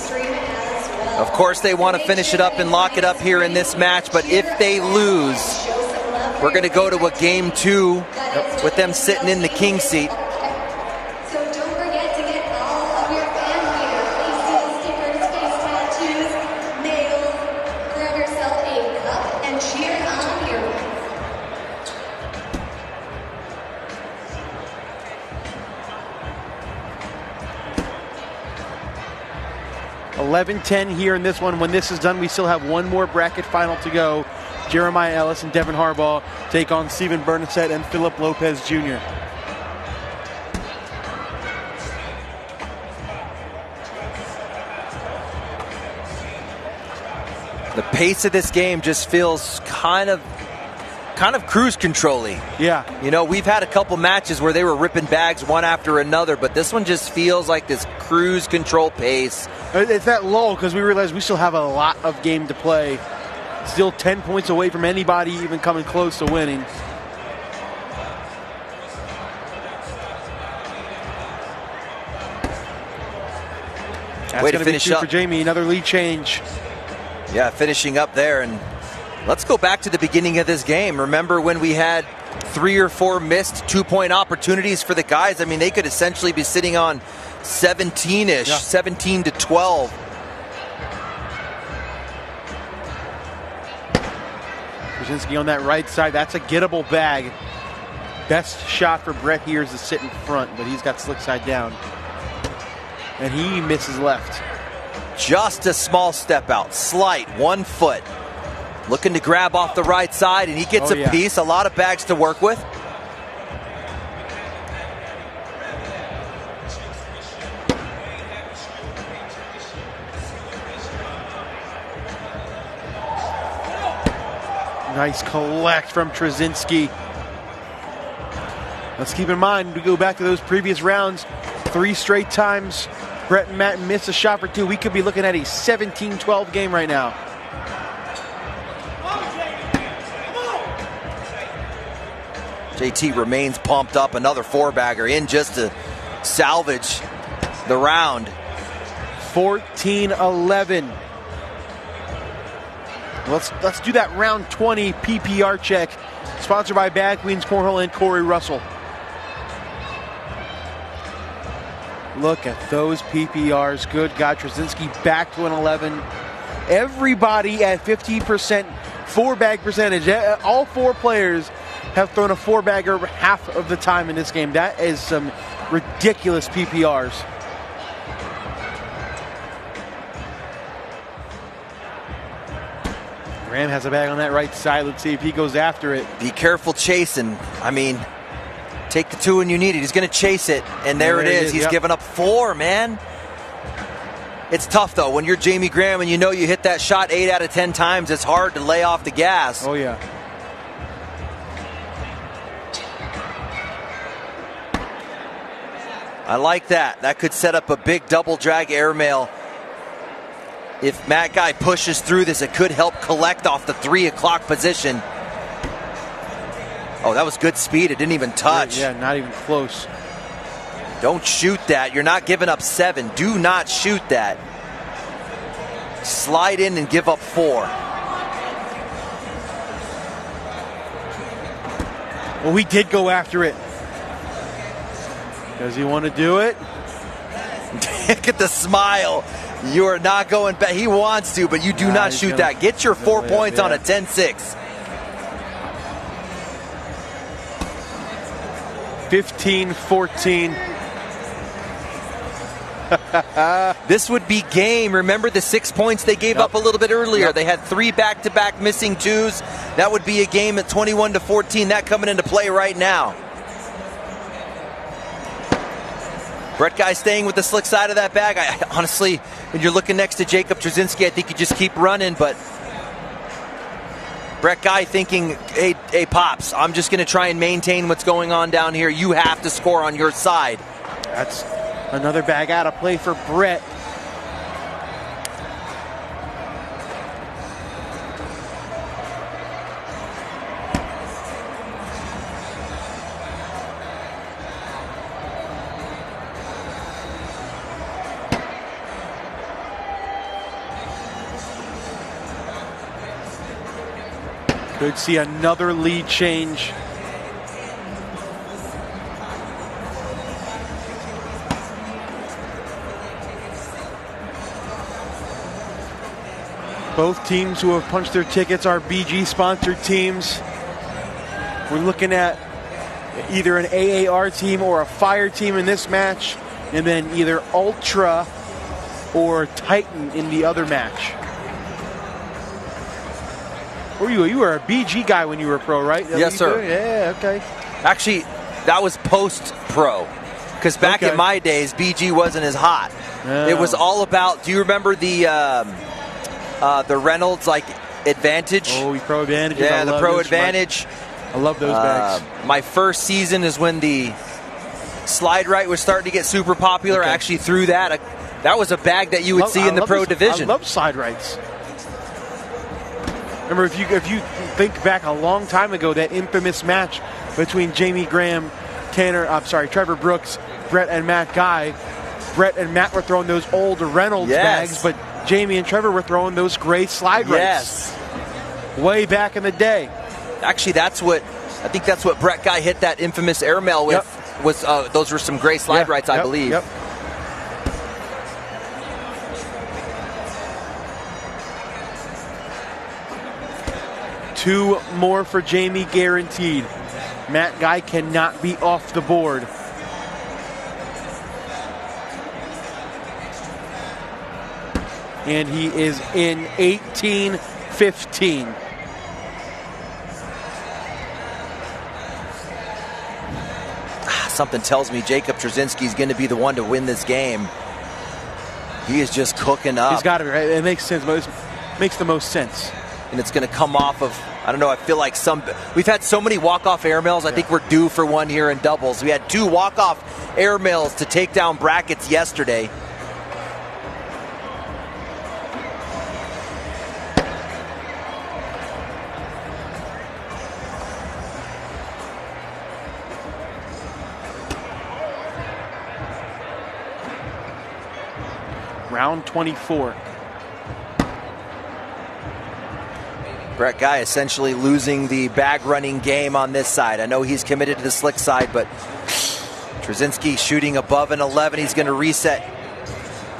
Of course, they want to finish it up and lock it up here in this match, but if they lose, we're going to go to a game 2 with them sitting in the king seat. So don't forget to get all of your fan gear, ACL stickers, face tattoos, nails. Grab yourself a cup and cheer on your 11-10 here in this one. When this is done, we still have one more bracket final to go. Jeremiah Ellis and Devon Harbaugh take on Stephen Bernacet and Philip Lopez Jr. The pace of this game just feels kind of cruise control-y. Yeah. You know, we've had a couple matches where they were ripping bags one after another, but this one just feels like this cruise control pace. It's that lull because we realize we still have a lot of game to play. Still 10 points away from anybody even coming close to winning. That's Way to gonna be finish two up for Jamie. Another lead change. Yeah, finishing up there. And let's go back to the beginning of this game. Remember when we had 3 or 4 missed 2-point opportunities for the guys? I mean, they could essentially be sitting on 17-ish, 17 to 12. Trzcienski on that right side. That's a gettable bag. Best shot for Bret here is to sit in front, but he's got slick side down. And he misses left. Just a small step out, slight, 1 foot. Looking to grab off the right side, and he gets a piece. A lot of bags to work with. Nice collect from Trzcienski. Let's keep in mind, we go back to those previous rounds, 3 straight times Bret and Matt missed a shot for 2. We could be looking at a 17-12 game right now. JT remains pumped up. Another 4-bagger in just to salvage the round. 14-11. Let's do that round 20 PPR check. Sponsored by Bad Queens Cornhole and Corey Russell. Look at those PPRs. Good God, Trzcienski back to an 11. Everybody at 50% 4-bag percentage. All 4 players have thrown a 4-bagger half of the time in this game. That is some ridiculous PPRs. Graham has a bag on that right side. Let's see if he goes after it. Be careful chasing. I mean, take the 2 when you need it. He's going to chase it, and there it is. He's given up 4, man. It's tough, though. When you're Jamie Graham and you know you hit that shot 8 out of 10 times, it's hard to lay off the gas. Oh, yeah. I like that. That could set up a big double drag airmail. If Matt Guy pushes through this, it could help collect off the 3 o'clock position. Oh, that was good speed. It didn't even touch. Yeah, not even close. Don't shoot that. You're not giving up 7. Do not shoot that. Slide in and give up 4. Well, we did go after it. Does he want to do it? Look at the smile. You are not going back. He wants to, but you do not shoot that. Get your 4 points on a 10-6. 15-14. This would be game. Remember the 6 points they gave up a little bit earlier. They had 3 back-to-back missing 2s. That would be a game at 21-14. That coming into play right now. Bret Guy staying with the slick side of that bag. Honestly, when you're looking next to Jacob Trzcienski, I think you just keep running, but Bret Guy thinking, hey, Pops, I'm just going to try and maintain what's going on down here. You have to score on your side. That's Another bag out of play for Bret. Could see another lead change. Both teams who have punched their tickets are BG-sponsored teams. We're looking at either an AAR team or a Fire team in this match, and then either Ultra or Titan in the other match. You were a BG guy when you were pro, right? Yes, sir. Yeah, okay. Actually, that was post-pro. Because back in my days, BG wasn't as hot. No. It was all about, do you remember the Reynolds, like, Advantage? Oh, the Pro Advantage. Yeah, the Pro Advantage. I love those bags. My first season is when the Slide Right was starting to get super popular. I actually threw that. That was a bag that you would see in the Pro division. I love Slide Rights. Remember, if you think back a long time ago, that infamous match between Jamie Graham, Trevor Brooks, Bret and Matt Guy. Bret and Matt were throwing those old Reynolds bags, but Jamie and Trevor were throwing those gray Slide Rights. Yes. Way back in the day. Actually, I think that's what Bret Guy hit that infamous airmail with. Yep. Those were some gray Slide Rights, I believe. Yep. Two more for Jamie guaranteed. Matt Guy cannot be off the board. And he is in 18-15. Something tells me Jacob Trzcienski is going to be the one to win this game. He is just cooking up. He's got to be, right? It makes sense. Makes the most sense. And it's going to come off of, I don't know, I feel like we've had so many walk-off airmails. I think we're due for one here in doubles. We had 2 walk-off airmails to take down brackets yesterday. Round 24. Bret Guy essentially losing the bag running game on this side. I know he's committed to the slick side, but Trzcienski shooting above an 11. He's going to reset.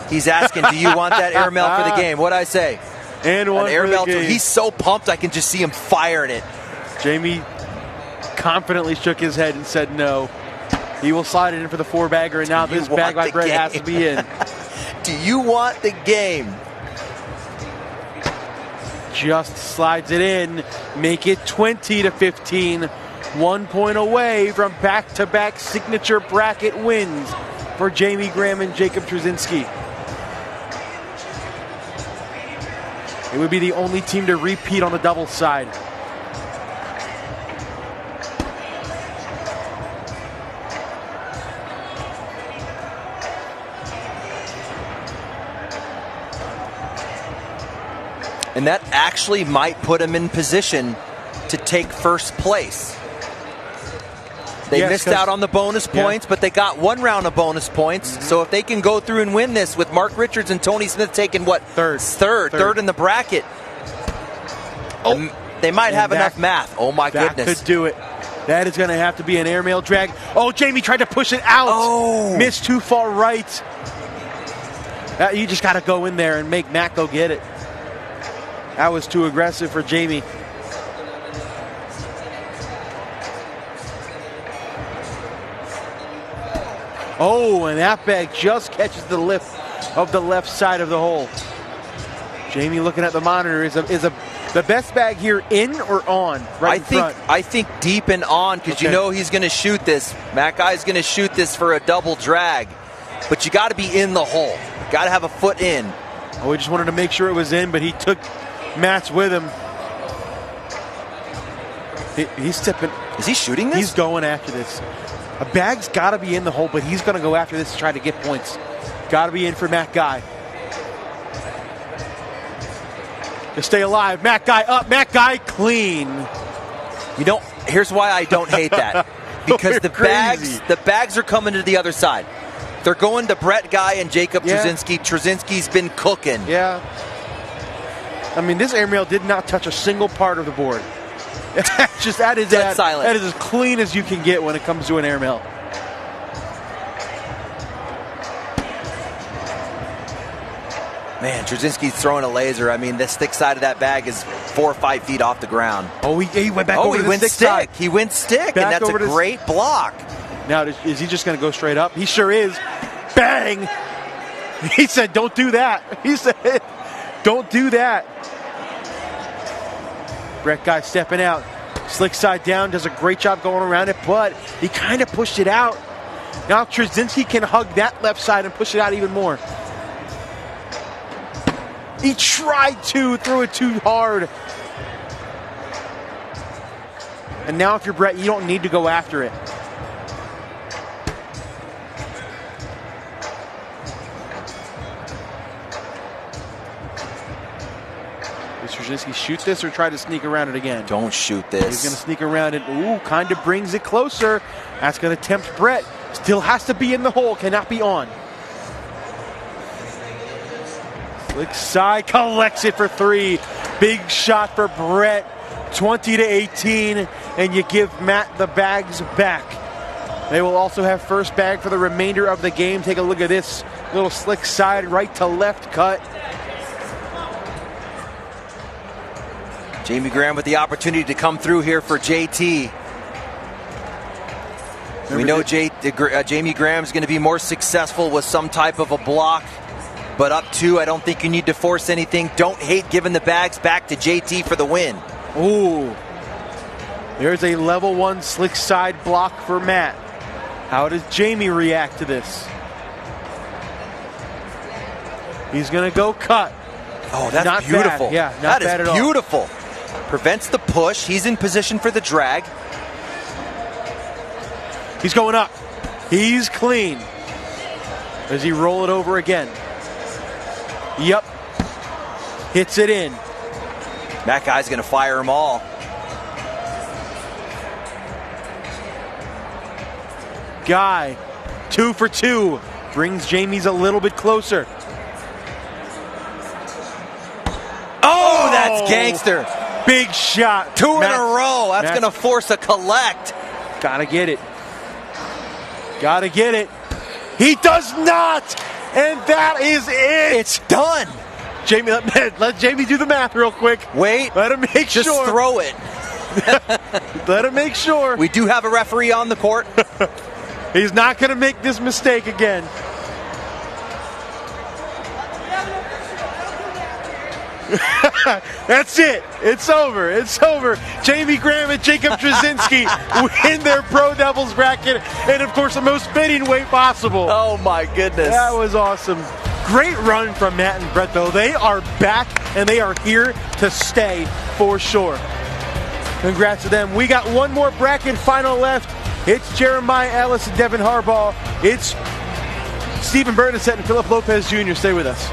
He's asking, do you want that airmail for the game? What'd I say? And one for the game. He's so pumped, I can just see him firing it. Jamie confidently shook his head and said no. He will slide it in for the 4-bagger, and now this bag by Bret has to be in. Do you want the game? Just slides it in. Make it 20-15. 1 point away from back-to-back signature bracket wins for Jamie Graham and Jacob Trzcienski. It would be the only team to repeat on the doubles side. And that actually might put him in position to take first place. They missed out on the bonus points, but they got 1 round of bonus points. So if they can go through and win this with Mark Richards and Tony Smith taking what? Third in the bracket. They might have enough math. Oh my goodness. That could do it. That is going to have to be an airmail drag. Oh, Jamie tried to push it out. Oh. Missed too far right. You just got to go in there and make Matt go get it. That was too aggressive for Jamie. Oh, and that bag just catches the lift of the left side of the hole. Jamie looking at the monitor. Is the best bag here in or on? I think deep and on, because you know he's going to shoot this. Matt Guy's going to shoot this for a double drag. But you got to be in the hole. Got to have a foot in. Oh, we just wanted to make sure it was in, but he took Matt's with him. He's tipping. Is he shooting this? He's going after this. A bag's got to be in the hole, but he's going to go after this to try to get points. Got to be in for Matt Guy. To stay alive. Matt Guy up. Matt Guy clean. You know, here's why I don't hate that. Because the bags are coming to the other side. They're going to Bret Guy and Jacob Trzcienski. Trzcienski's been cooking. Yeah. I mean, this airmail did not touch a single part of the board. That is as clean as you can get when it comes to an airmail. Man, Trzcienski's throwing a laser. I mean, the stick side of that bag is 4 or 5 feet off the ground. Oh, he went back over to the stick side. He went stick, and that's a great block. Now, is he just going to go straight up? He sure is. Bang! He said, don't do that. He said, don't do that. Bret Guy stepping out. Slick side down, does a great job going around it, but he kind of pushed it out. Now Trzcienski can hug that left side and push it out even more. He tried to throw it too hard. And now if you're Bret, you don't need to go after it. Does Trzcienski shoot this or try to sneak around it again? Don't shoot this. He's going to sneak around it. Ooh, kind of brings it closer. That's going to tempt Bret. Still has to be in the hole, cannot be on. Slick side, collects it for 3. Big shot for Bret. 20-18, and you give Matt the bags back. They will also have first bag for the remainder of the game. Take a look at this little slick side, right to left cut. Jamie Graham with the opportunity to come through here for JT. We know Jamie Graham's going to be more successful with some type of a block, but up 2, I don't think you need to force anything. Don't hate giving the bags back to JT for the win. Ooh. There's a level 1 slick side block for Matt. How does Jamie react to this? He's going to go cut. Oh, that's not beautiful. Bad. Yeah, not bad at all. That is beautiful. Prevents the push. He's in position for the drag. He's going up. He's clean. Does he roll it over again? Yep. Hits it in. That guy's going to fire them all. Guy, 2 for 2. Brings Jamie's a little bit closer. Oh, that's gangster. Big shot. 2 in a row. That's going to force a collect. Gotta get it. Gotta get it. He does not. And that is it. It's done. Jamie, let Jamie do the math real quick. Wait. Let him make sure. Just throw it. Let him make sure. We do have a referee on the court. He's not going to make this mistake again. That's it. It's over. It's over. Jamie Graham and Jacob Trzcienski win their pro doubles bracket, and of course the most fitting way possible. Oh my goodness. That was awesome. Great run from Matt and Bret, though. They are back, and they are here to stay for sure. Congrats to them. We got one more bracket final left. It's Jeremiah Ellis and Devon Harbaugh. It's Stephen Bernacet and Philip Lopez Jr. Stay with us.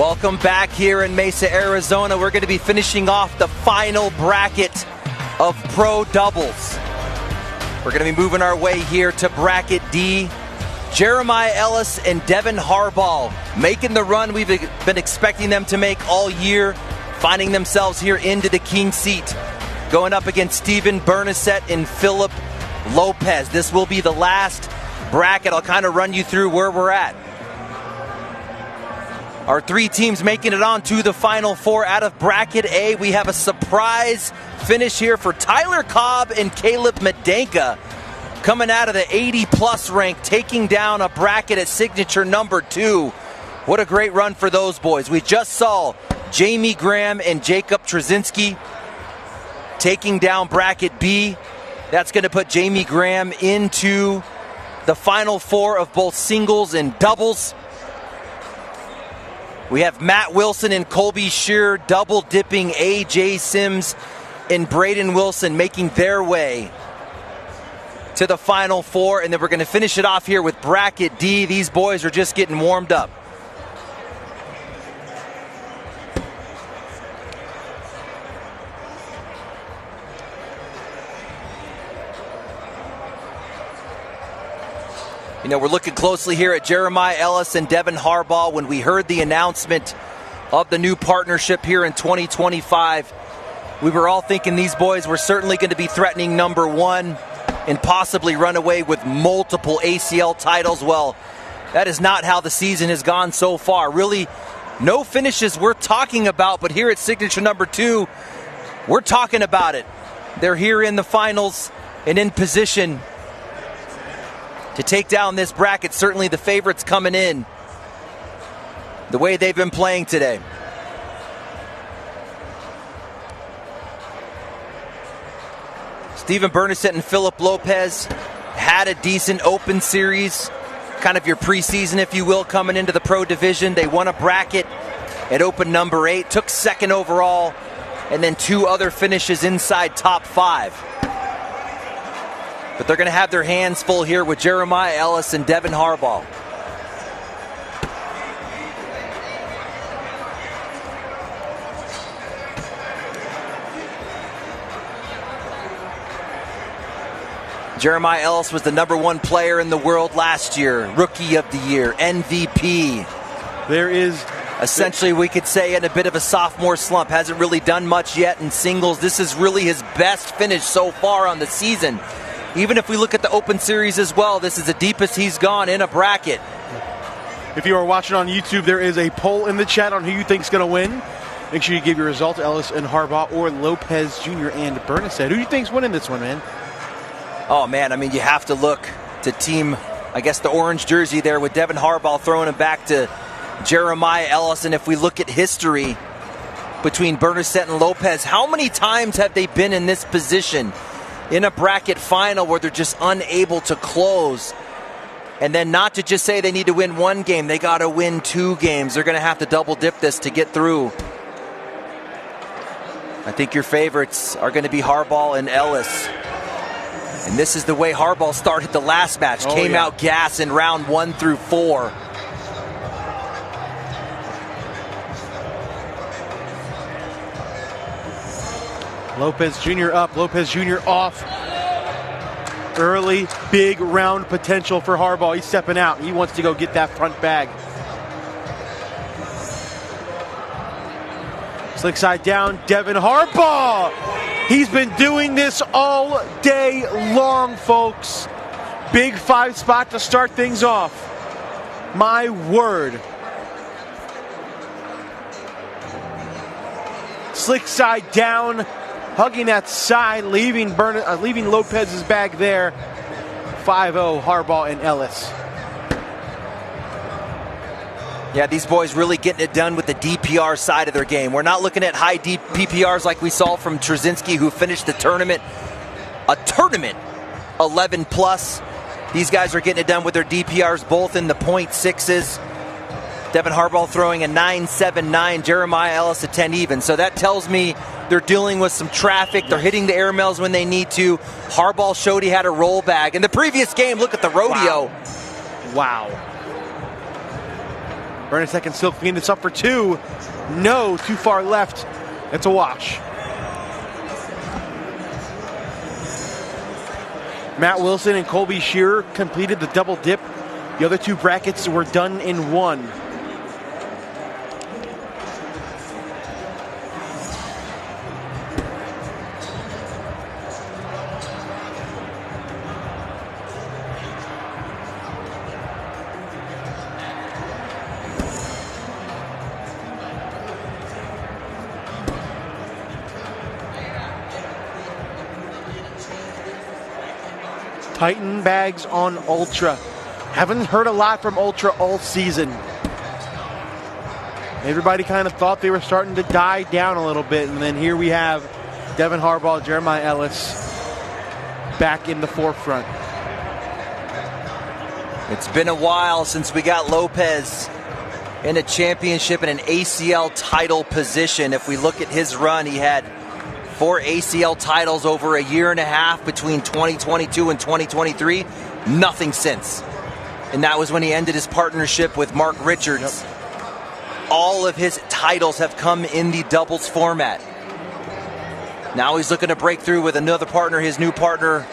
Welcome back here in Mesa, Arizona. We're going to be finishing off the final bracket of Pro Doubles. We're going to be moving our way here to bracket D. Jeremiah Ellis and Devon Harbaugh making the run we've been expecting them to make all year, finding themselves here into the king seat, going up against Stephen Bernacet and Philip Lopez. This will be the last bracket. I'll kind of run you through where we're at. Our three teams making it on to the Final Four. Out of bracket A, we have a surprise finish here for Tyler Cobb and Caleb Medenka, coming out of the 80-plus rank, taking down a bracket at signature number 2. What a great run for those boys. We just saw Jamie Graham and Jacob Trzcienski taking down bracket B. That's going to put Jamie Graham into the Final Four of both singles and doubles. We have Matt Wilson and Colby Shearer double-dipping A.J. Sims and Brayden Wilson making their way to the Final Four. And then we're going to finish it off here with bracket D. These boys are just getting warmed up. You know, we're looking closely here at Jeremiah Ellis and Devon Harbaugh. When we heard the announcement of the new partnership here in 2025, we were all thinking these boys were certainly going to be threatening number 1 and possibly run away with multiple ACL titles. Well, that is not how the season has gone so far. Really, no finishes we're talking about, but here at signature number 2, we're talking about it. They're here in the finals and in position to take down this bracket. Certainly the favorites coming in the way they've been playing today. Stephen Bernacet and Philip Lopez had a decent open series, kind of your preseason, if you will, coming into the pro division. They won a bracket at open number 8, took second overall, and then 2 other finishes inside top 5. But they're going to have their hands full here with Jeremiah Ellis and Devon Harbaugh. Jeremiah Ellis was the number 1 player in the world last year, Rookie of the Year, MVP. There is essentially, we could say, in a bit of a sophomore slump. Hasn't really done much yet in singles. This is really his best finish so far on the season. Even if we look at the open series as well, this is the deepest he's gone in a bracket. If you are watching on YouTube, there is a poll in the chat on who you think is going to win. Make sure you give your result, Ellis and Harbaugh, or Lopez Jr. and Bernacet. Who do you think is winning this one, man? Oh, man, I mean, you have to look to team, I guess, the orange jersey there with Devon Harbaugh throwing him back to Jeremiah Ellis. And if we look at history between Bernacet and Lopez, how many times have they been in this position in a bracket final where they're just unable to close? And then not to just say they need to win 1 game, they got to win 2 games. They're going to have to double dip this to get through. I think your favorites are going to be Harbaugh and Ellis. And this is the way Harbaugh started the last match. Came out gas in round 1 through 4. Lopez Jr. up, Lopez Jr. off. Early, big round potential for Harbaugh. He's stepping out. He wants to go get that front bag. Slick side down, Devon Harbaugh. He's been doing this all day long, folks. Big 5 spot to start things off. My word. Slick side down, hugging that side, leaving Lopez's bag there. 5-0, Harbaugh and Ellis. Yeah, these boys really getting it done with the DPR side of their game. We're not looking at high deep PPRs like we saw from Trzcienski, who finished the tournament, a tournament 11 plus. These guys are getting it done with their DPRs, both in the .6s. Devon Harbaugh throwing a 9.79, Jeremiah Ellis a 10 even. So that tells me they're dealing with some traffic. They're hitting the air mails when they need to. Harbaugh showed he had a roll bag. In the previous game, look at the rodeo. Wow. Bernacet can still clean this up for 2. No, too far left. It's a wash. Matt Wilson and Colby Shearer completed the double dip. The other 2 brackets were done in 1. Titan bags on Ultra. Haven't heard a lot from Ultra all season. Everybody kind of thought they were starting to die down a little bit, and then here we have Devon Harbaugh, Jeremiah Ellis back in the forefront. It's been a while since we got Lopez in a championship and an ACL title position. If we look at his run, he had 4 ACL titles over a year and a half between 2022 and 2023. Nothing since. And that was when he ended his partnership with Mark Richards. Yep. All of his titles have come in the doubles format. Now he's looking to break through with another partner, his new partner,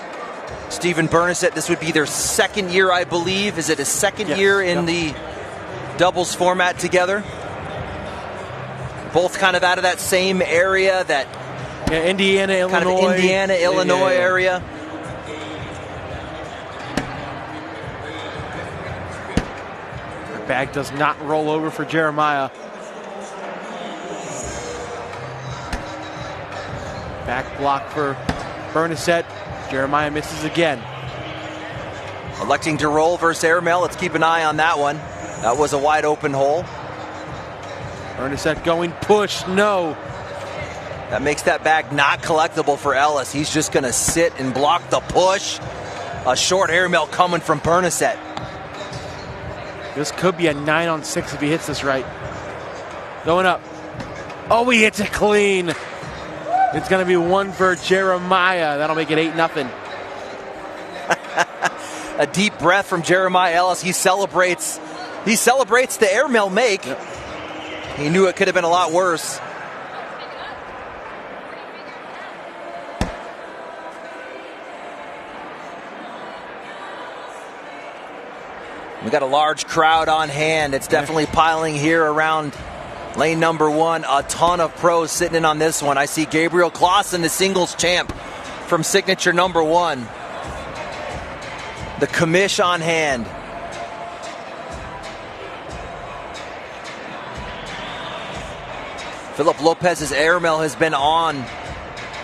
Stephen Bernacet. This would be their second year, I believe. Is it a second year in the doubles format together? Both kind of out of that same area, that Indiana, Illinois. Kind of Indiana, Illinois area. The bag does not roll over for Jeremiah. Back block for Bernacet. Jeremiah misses again. Electing to roll versus airmail. Let's keep an eye on that one. That was a wide open hole. Bernacet going push, no. That makes that bag not collectible for Ellis. He's just going to sit and block the push. A short airmail coming from Bernacet. This could be a 9-on-6 if he hits this right. Going up. Oh, he hits it clean. It's going to be 1 for Jeremiah. That'll make it 8-0. A deep breath from Jeremiah Ellis. He celebrates the airmail make. Yep. He knew it could have been a lot worse. We got a large crowd on hand. It's definitely piling here around lane number 1. A ton of pros sitting in on this one. I see Gabriel Clausen, the singles champ from signature number 1. The commish on hand. Philip Lopez's airmail has been on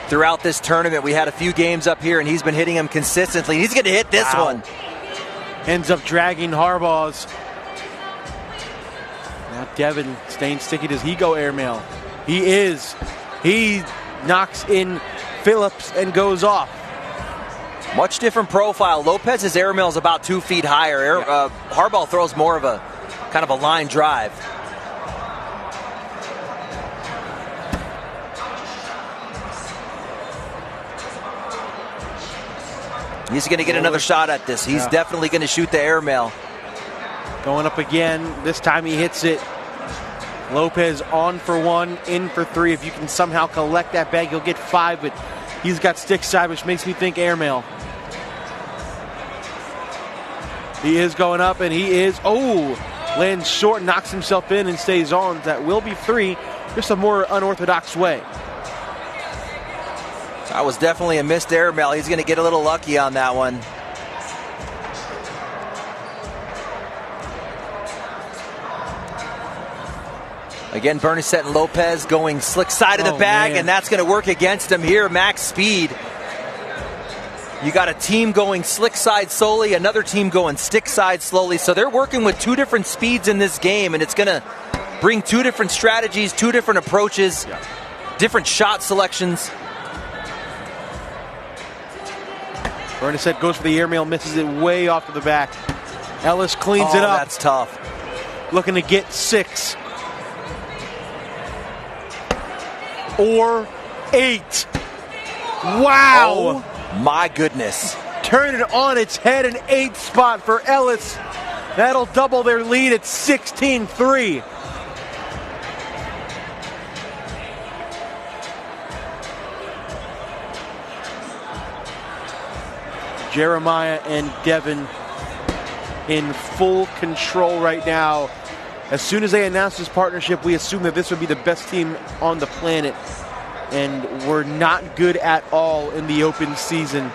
throughout this tournament. We had a few games up here, and he's been hitting them consistently. He's going to hit this one. Ends up dragging Harbaugh's. Now Devon staying sticky. Does he go airmail? He is. He knocks in Phillips and goes off. Much different profile. Lopez's airmail is about 2 feet higher. Harbaugh throws more of a kind of a line drive. He's going to get another shot at this. He's definitely going to shoot the airmail. Going up again. This time he hits it. Lopez on for 1, in for 3. If you can somehow collect that bag, you'll get 5, but he's got stick side, which makes me think airmail. He is going up, and he is, lands short, knocks himself in, and stays on. That will be 3, just a more unorthodox way. That was definitely a missed airmail. He's going to get a little lucky on that one. Again, Bernacet and Lopez going slick side of the bag, and that's going to work against him here. Max speed. You got a team going slick side slowly, another team going stick side slowly. So they're working with 2 different speeds in this game, and it's going to bring 2 different strategies, 2 different approaches, different shot selections. Bernacet goes for the airmail, misses it way off to the back. Ellis cleans it up. That's tough. Looking to get 6. Or 8. Wow. Oh, my goodness. Turn it on its head, an 8 spot for Ellis. That'll double their lead at 16-3. Jeremiah and Devon in full control right now. As soon as they announced this partnership, we assumed that this would be the best team on the planet. And we're not good at all in the open season.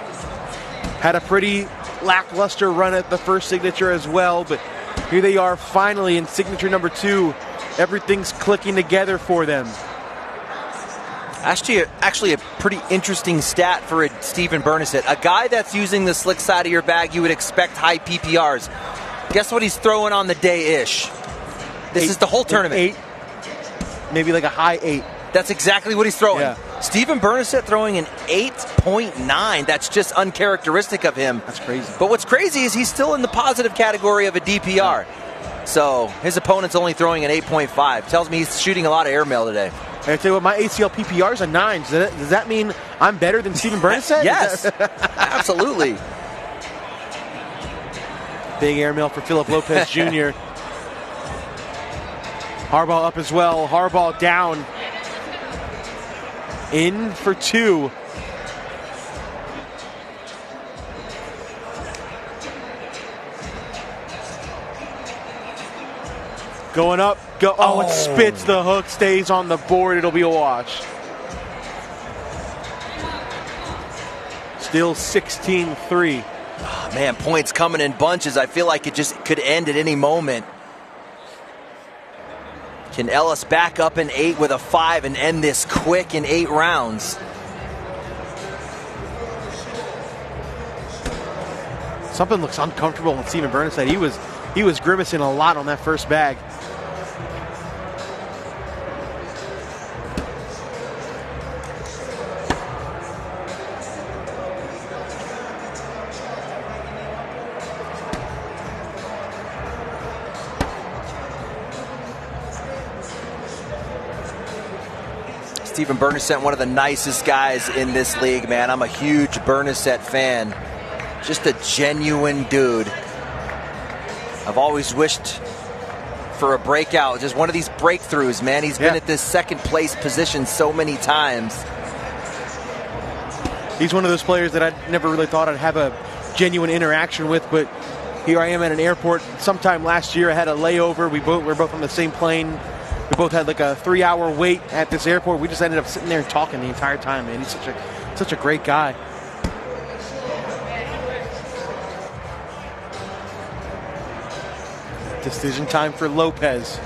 Had a pretty lackluster run at the first signature as well, but here they are finally in signature number 2. Everything's clicking together for them. Actually a pretty interesting stat for Steven Bernacet. A guy that's using the slick side of your bag, you would expect high PPRs. Guess what he's throwing on the day-ish? This is the whole tournament. 8, maybe like a high 8. That's exactly what he's throwing. Yeah. Steven Bernacet throwing an 8.9. That's just uncharacteristic of him. That's crazy. But what's crazy is he's still in the positive category of a DPR. So his opponent's only throwing an 8.5. Tells me he's shooting a lot of airmail today. I tell you what, my ACL PPR is a 9. Does that mean I'm better than Steven Bernacet? Yes, absolutely. Big airmail for Philip Lopez Jr. Harbaugh up as well. Harbaugh down. In for 2. Going up. Oh, it spits the hook, stays on the board. It'll be a wash. Still 16-3. Oh, man, points coming in bunches. I feel like it just could end at any moment. Can Ellis back up in 8 with a 5 and end this quick in 8 rounds? Something looks uncomfortable with Steven Bernacet. He was grimacing a lot on that first bag. Steven Bernacet, one of the nicest guys in this league, man. I'm a huge Bernacet fan. Just a genuine dude. I've always wished for a breakout, just one of these breakthroughs, man. He's been at this second place position so many times. He's one of those players that I never really thought I'd have a genuine interaction with, but here I am at an airport. Sometime last year I had a layover. We were both on the same plane. We both had like a 3-hour wait at this airport. We just ended up sitting there and talking the entire time, man. He's such a great guy. Decision time for Lopez.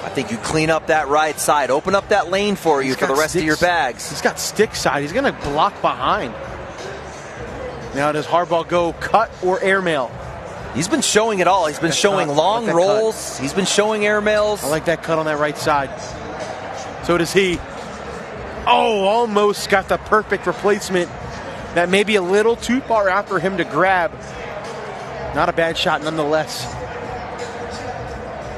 I think you clean up that right side. Open up that lane for you for the rest of your bags. He's got stick side. He's going to block behind. Now does Harbaugh go cut or airmail? He's been showing it all. He's been showing long rolls. He's been showing airmails. I like that cut on that right side. So does he. Oh, almost got the perfect replacement. That may be a little too far out for him to grab. Not a bad shot nonetheless.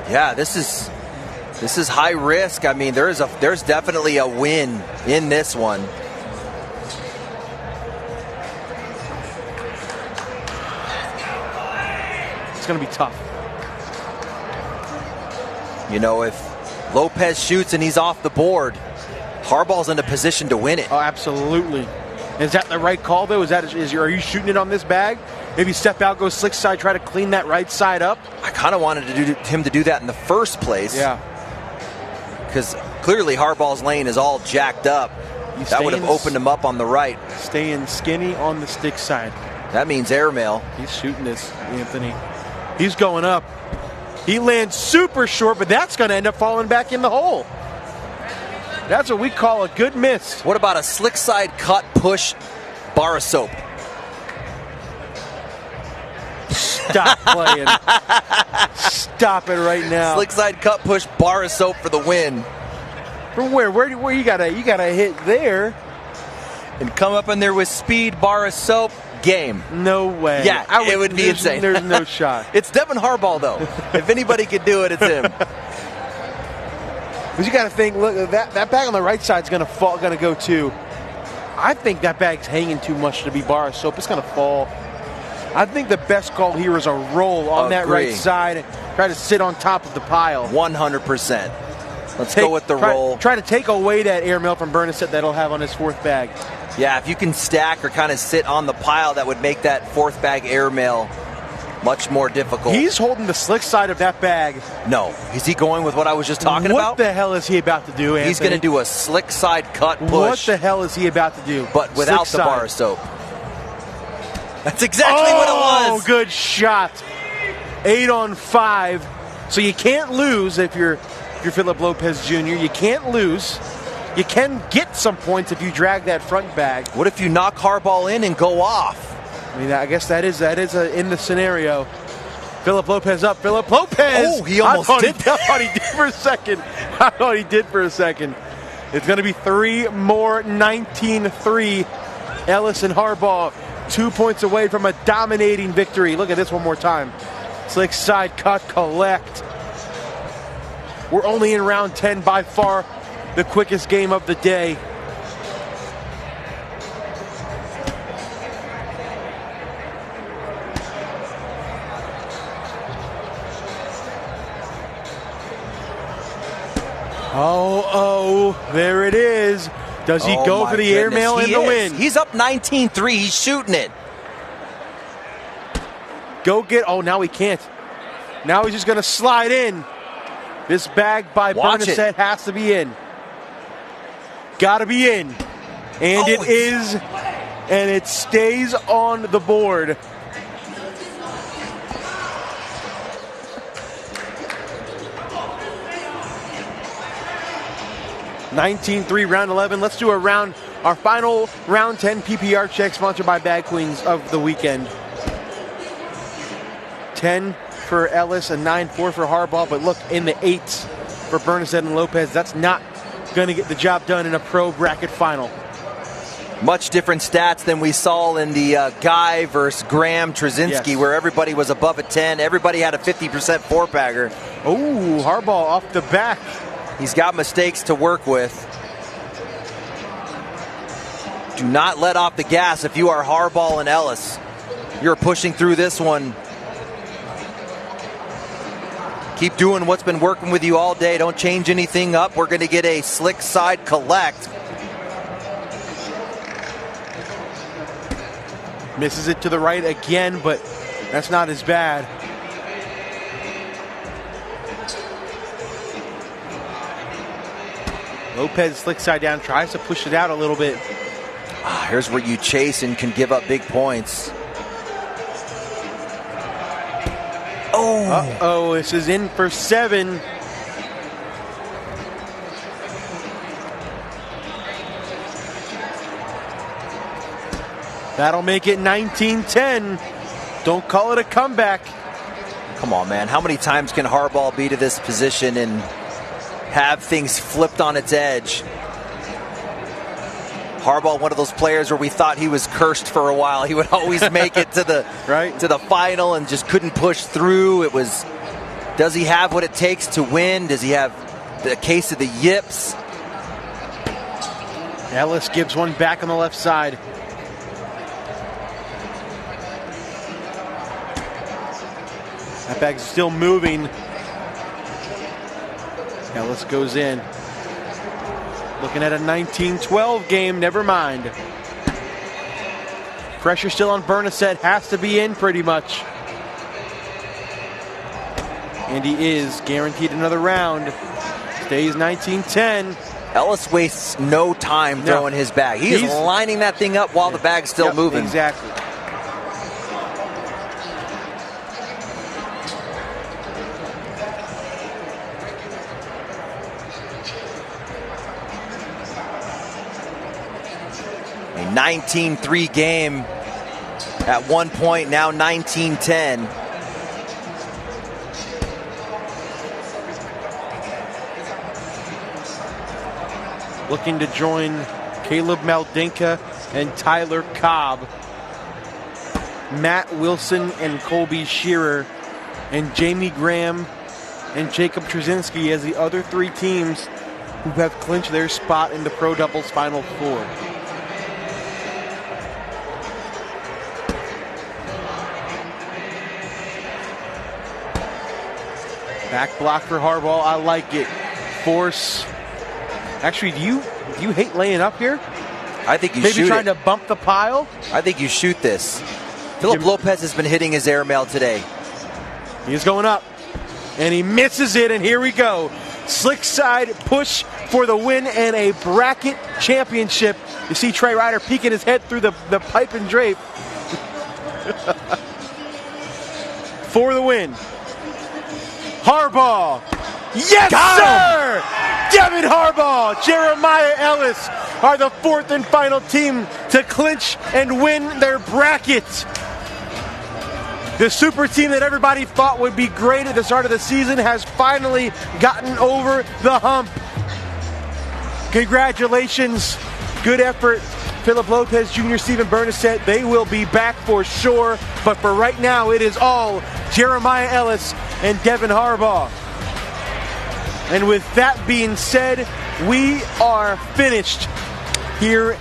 Yeah, this is high risk. I mean, there's definitely a win in this one. It's going to be tough. You know, if Lopez shoots and he's off the board, Harbaugh's in a position to win it. Oh, absolutely. Is that the right call, though? Are you shooting it on this bag? Maybe step out, go slick side, try to clean that right side up? I kind of wanted him to do that in the first place. Yeah. Because clearly Harbaugh's lane is all jacked up. That would have opened him up on the right. Staying skinny on the stick side. That means airmail. He's shooting this, Anthony. He's going up. He lands super short, but that's going to end up falling back in the hole. That's what we call a good miss. What about a slick side cut push bar of soap? Stop playing. Stop it right now. Slick side cut push bar of soap for the win. From where? Where you gotta hit there and come up in there with speed, bar of soap. Game. No way. Yeah, it would be insane. There's no shot. It's Devon Harbaugh, though. If anybody could do it, it's him. But you got to think, look, that bag on the right side is going to go too. I think that bag's hanging too much to be bar of soap. It's going to fall. I think the best call here is a roll on that right side and try to sit on top of the pile. 100%. Let's go with the roll. Try to take away that airmail from Bernacet that'll have on his fourth bag. Yeah, if you can stack or kind of sit on the pile, that would make that fourth bag airmail much more difficult. He's holding the slick side of that bag. No. Is he going with what I was just talking about? What the hell is he about to do, Anthony? He's going to do a slick side cut push. What the hell is he about to do? But without the bar of soap. That's exactly what it was. Oh, good shot. 8 on 5. So you can't lose if you're Philip Lopez Jr. You can't lose. You can get some points if you drag that front bag. What if you knock Harbaugh in and go off? I mean, I guess that is in the scenario. Philip Lopez up. Philip Lopez. Oh, he almost did. I thought he did for a second. It's going to be 3 more, 19-3. Ellis and Harbaugh 2 points away from a dominating victory. Look at this one more time. Slick side cut, collect. We're only in round 10, by far the quickest game of the day. Oh, there it is. Does he go for the airmail in the win? He's up 19-3. He's shooting it. Go get. Oh, now he can't. Now he's just going to slide in. This bag by Bernacet has to be in. Got to be in. And it is. And it stays on the board. (19-3) round 11. Let's do our final round 10 PPR check, sponsored by Bag Queens of the weekend. 10 for Ellis and 9-4 for Harbaugh, but look, in the 8s for Bernacet and Lopez. That's not going to get the job done in a pro bracket final. Much different stats than we saw in the Guy versus Graham Trzcienski, where everybody was above a 10. Everybody had a 50% four-bagger. Oh, Harbaugh off the back. He's got mistakes to work with. Do not let off the gas if you are Harbaugh and Ellis. You're pushing through this one. Keep doing what's been working with you all day. Don't change anything up. We're going to get a slick side collect. Misses it to the right again, but that's not as bad. Lopez slick side down, tries to push it out a little bit. Here's where you chase and can give up big points. Uh-oh, this is in for 7. That'll make it 19-10. Don't call it a comeback. Come on, man. How many times can Harbaugh be to this position and have things flipped on its edge? Harbaugh, one of those players where we thought he was cursed for a while. He would always make it to the to the final and just couldn't push through. It was, does he have what it takes to win? Does he have the case of the yips? Ellis gives one back on the left side. That bag's still moving. Ellis goes in. Looking at a 19-12 game, never mind. Pressure still on Bernacet, has to be in pretty much. And he is guaranteed another round. Stays 19-10. Ellis wastes no time throwing his bag. He's lining that thing up while the bag's still moving. Exactly. A 19-3 game at one point, now 19-10. Looking to join Caleb Maldinka and Tyler Cobb. Matt Wilson and Colby Shearer and Jamie Graham and Jacob Trzcienski as the other 3 teams who have clinched their spot in the Pro Doubles Final Four. Back block for Harbaugh. I like it. Force. Actually, do you hate laying up here? I think you Maybe shoot trying it. to bump the pile? I think you shoot this. Philip Lopez has been hitting his airmail today. He's going up. And he misses it, and here we go. Slick side push for the win and a bracket championship. You see Trey Ryder peeking his head through the pipe and drape. For the win. Harbaugh. Yes, sir! Devon Harbaugh, Jeremiah Ellis are the fourth and final team to clinch and win their bracket. The super team that everybody thought would be great at the start of the season has finally gotten over the hump. Congratulations. Good effort. Philip Lopez, Jr., Stephen Bernacet, they will be back for sure. But for right now, it is all Jeremiah Ellis and Devon Harbaugh. And with that being said, we are finished here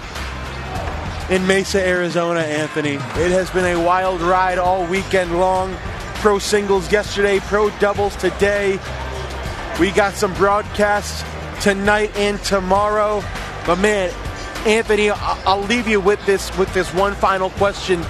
in Mesa, Arizona, Anthony. It has been a wild ride all weekend long. Pro singles yesterday, pro doubles today. We got some broadcasts tonight and tomorrow. But man, Anthony, I'll leave you with this one final question.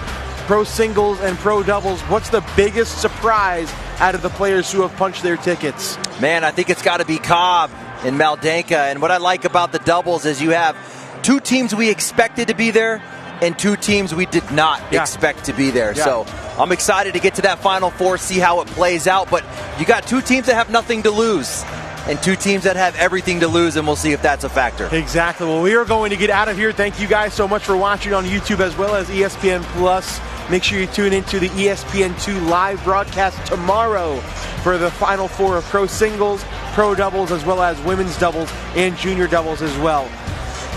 Pro singles and pro doubles, what's the biggest surprise out of the players who have punched their tickets? Man, I think it's got to be Cobb and Maldanka. And what I like about the doubles is you have two teams we expected to be there and two teams we did not expect to be there. So I'm excited to get to that Final Four, see how it plays out. But you got two teams that have nothing to lose and two teams that have everything to lose, and we'll see if that's a factor. Exactly. Well, we are going to get out of here. Thank you guys so much for watching on YouTube as well as ESPN Plus. Make sure you tune into the ESPN2 live broadcast tomorrow for the Final Four of pro singles, pro doubles, as well as women's doubles and junior doubles as well.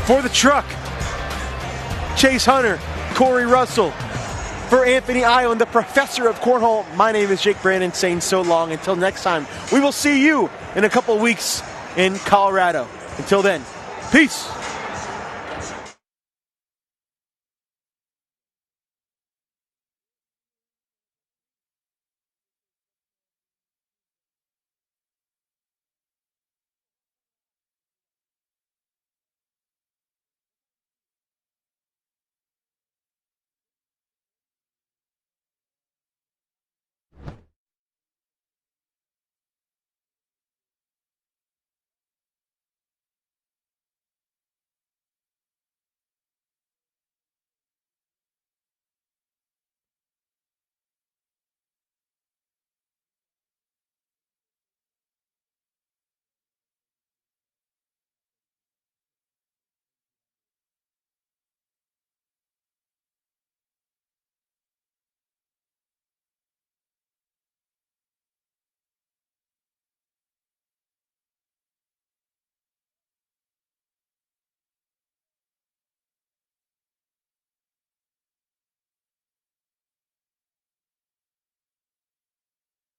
For the truck, Chase Hunter, Corey Russell. For Anthony Ion, the professor of cornhole, my name is Jake Brandon saying so long. Until next time, we will see you in a couple weeks in Colorado. Until then, peace.